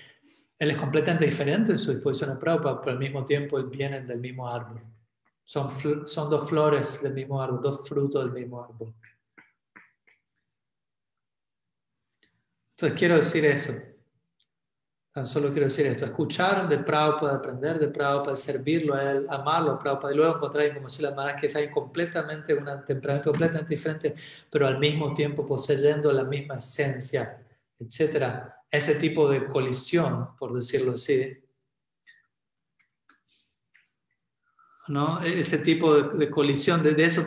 él es completamente diferente en su disposición a Prabhupada, pero al mismo tiempo vienen del mismo árbol. Son dos flores del mismo árbol, dos frutos del mismo árbol. Entonces quiero decir eso. Tan solo quiero decir esto, escuchar de Prabhupada, aprender de Prabhupada, servirlo a él, amarlo a Prabhupada, y luego encontrar como si las maneras que es ahí completamente, un temperamento completamente diferente, pero al mismo tiempo poseyendo la misma esencia, etc. Ese tipo de colisión, por decirlo así, ¿no? Ese tipo de colisión, de eso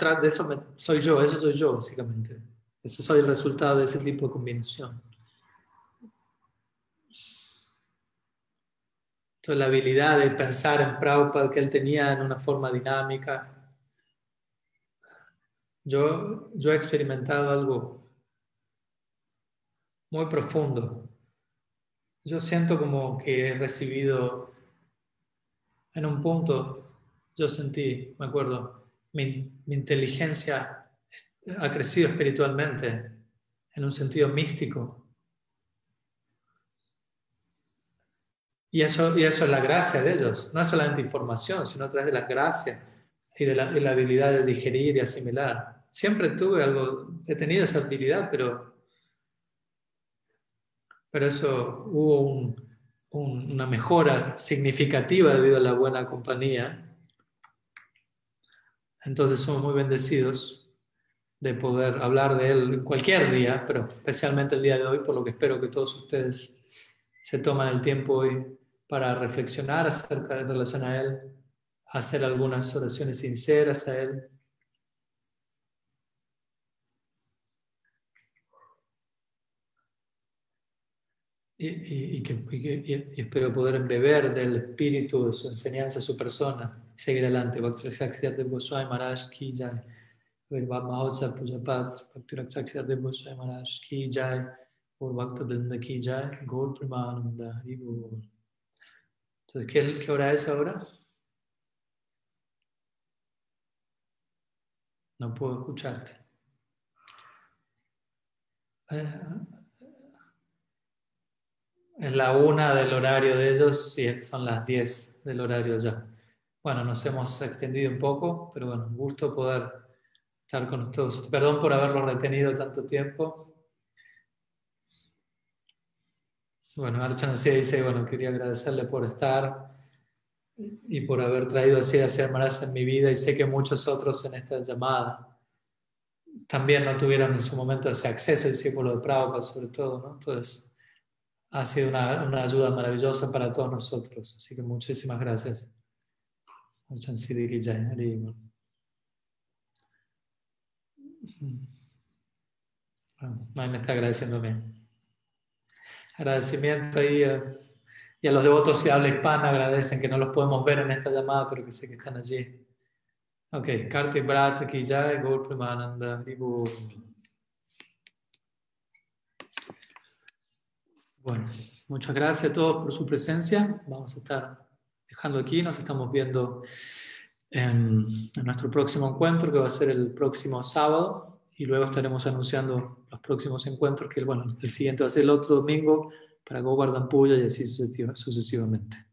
soy yo, eso soy yo, básicamente. Ese soy el resultado de ese tipo de combinación. Entonces, la habilidad de pensar en Prabhupada que él tenía en una forma dinámica. Yo he experimentado algo muy profundo. Yo siento como que he recibido, en un punto, yo sentí, me acuerdo, mi inteligencia ha crecido espiritualmente en un sentido místico. Y eso es la gracia de ellos. No es solamente información, sino a través de la gracia y de la habilidad de digerir y asimilar. Siempre he tenido esa habilidad, pero eso hubo una mejora significativa debido a la buena compañía. Entonces somos muy bendecidos de poder hablar de él cualquier día, pero especialmente el día de hoy, por lo que espero que todos ustedes se toman el tiempo hoy para reflexionar acerca de relación a él, hacer algunas oraciones sinceras a él. y espero poder beber del espíritu de su enseñanza, su persona, y seguir adelante. Bhakti Sakshidev Goswami Maharaj ki jai. Vaibhav Mahotsav Pujapat, Bhakti Sakshidev Goswami Maharaj ki jai. Gaur Bhakta Vrinda ki jai. Gaur Premananda Hari Bol. Entonces, ¿qué hora es ahora? No puedo escucharte. Es la 1 del horario de ellos y son las 10 del horario ya. Bueno, nos hemos extendido un poco, pero bueno, un gusto poder estar con ustedes. Perdón por haberlos retenido tanto tiempo. Bueno, Archana dice, bueno, quería agradecerle por estar y por haber traído así a Maharaj en mi vida, y sé que muchos otros en esta llamada también no tuvieron en su momento ese acceso, discípulo de Prabhupada sobre todo, ¿no? Entonces, ha sido una ayuda maravillosa para todos nosotros, así que muchísimas gracias. Archana Siddhi Jai, Hari Bol. Ahí me está agradeciendo a mí. Agradecimiento ahí y a los devotos de habla hispana agradecen que no los podemos ver en esta llamada, pero que sé que están allí. Ok, Kartik Bharat ki jai, Gaur Premananda Hari Bol. Bueno, muchas gracias a todos por su presencia. Vamos a estar dejando aquí, nos estamos viendo en nuestro próximo encuentro, que va a ser el próximo sábado, y luego estaremos anunciando los próximos encuentros, que bueno, el siguiente va a ser el otro domingo para Govardhan Puja y así sucesivamente.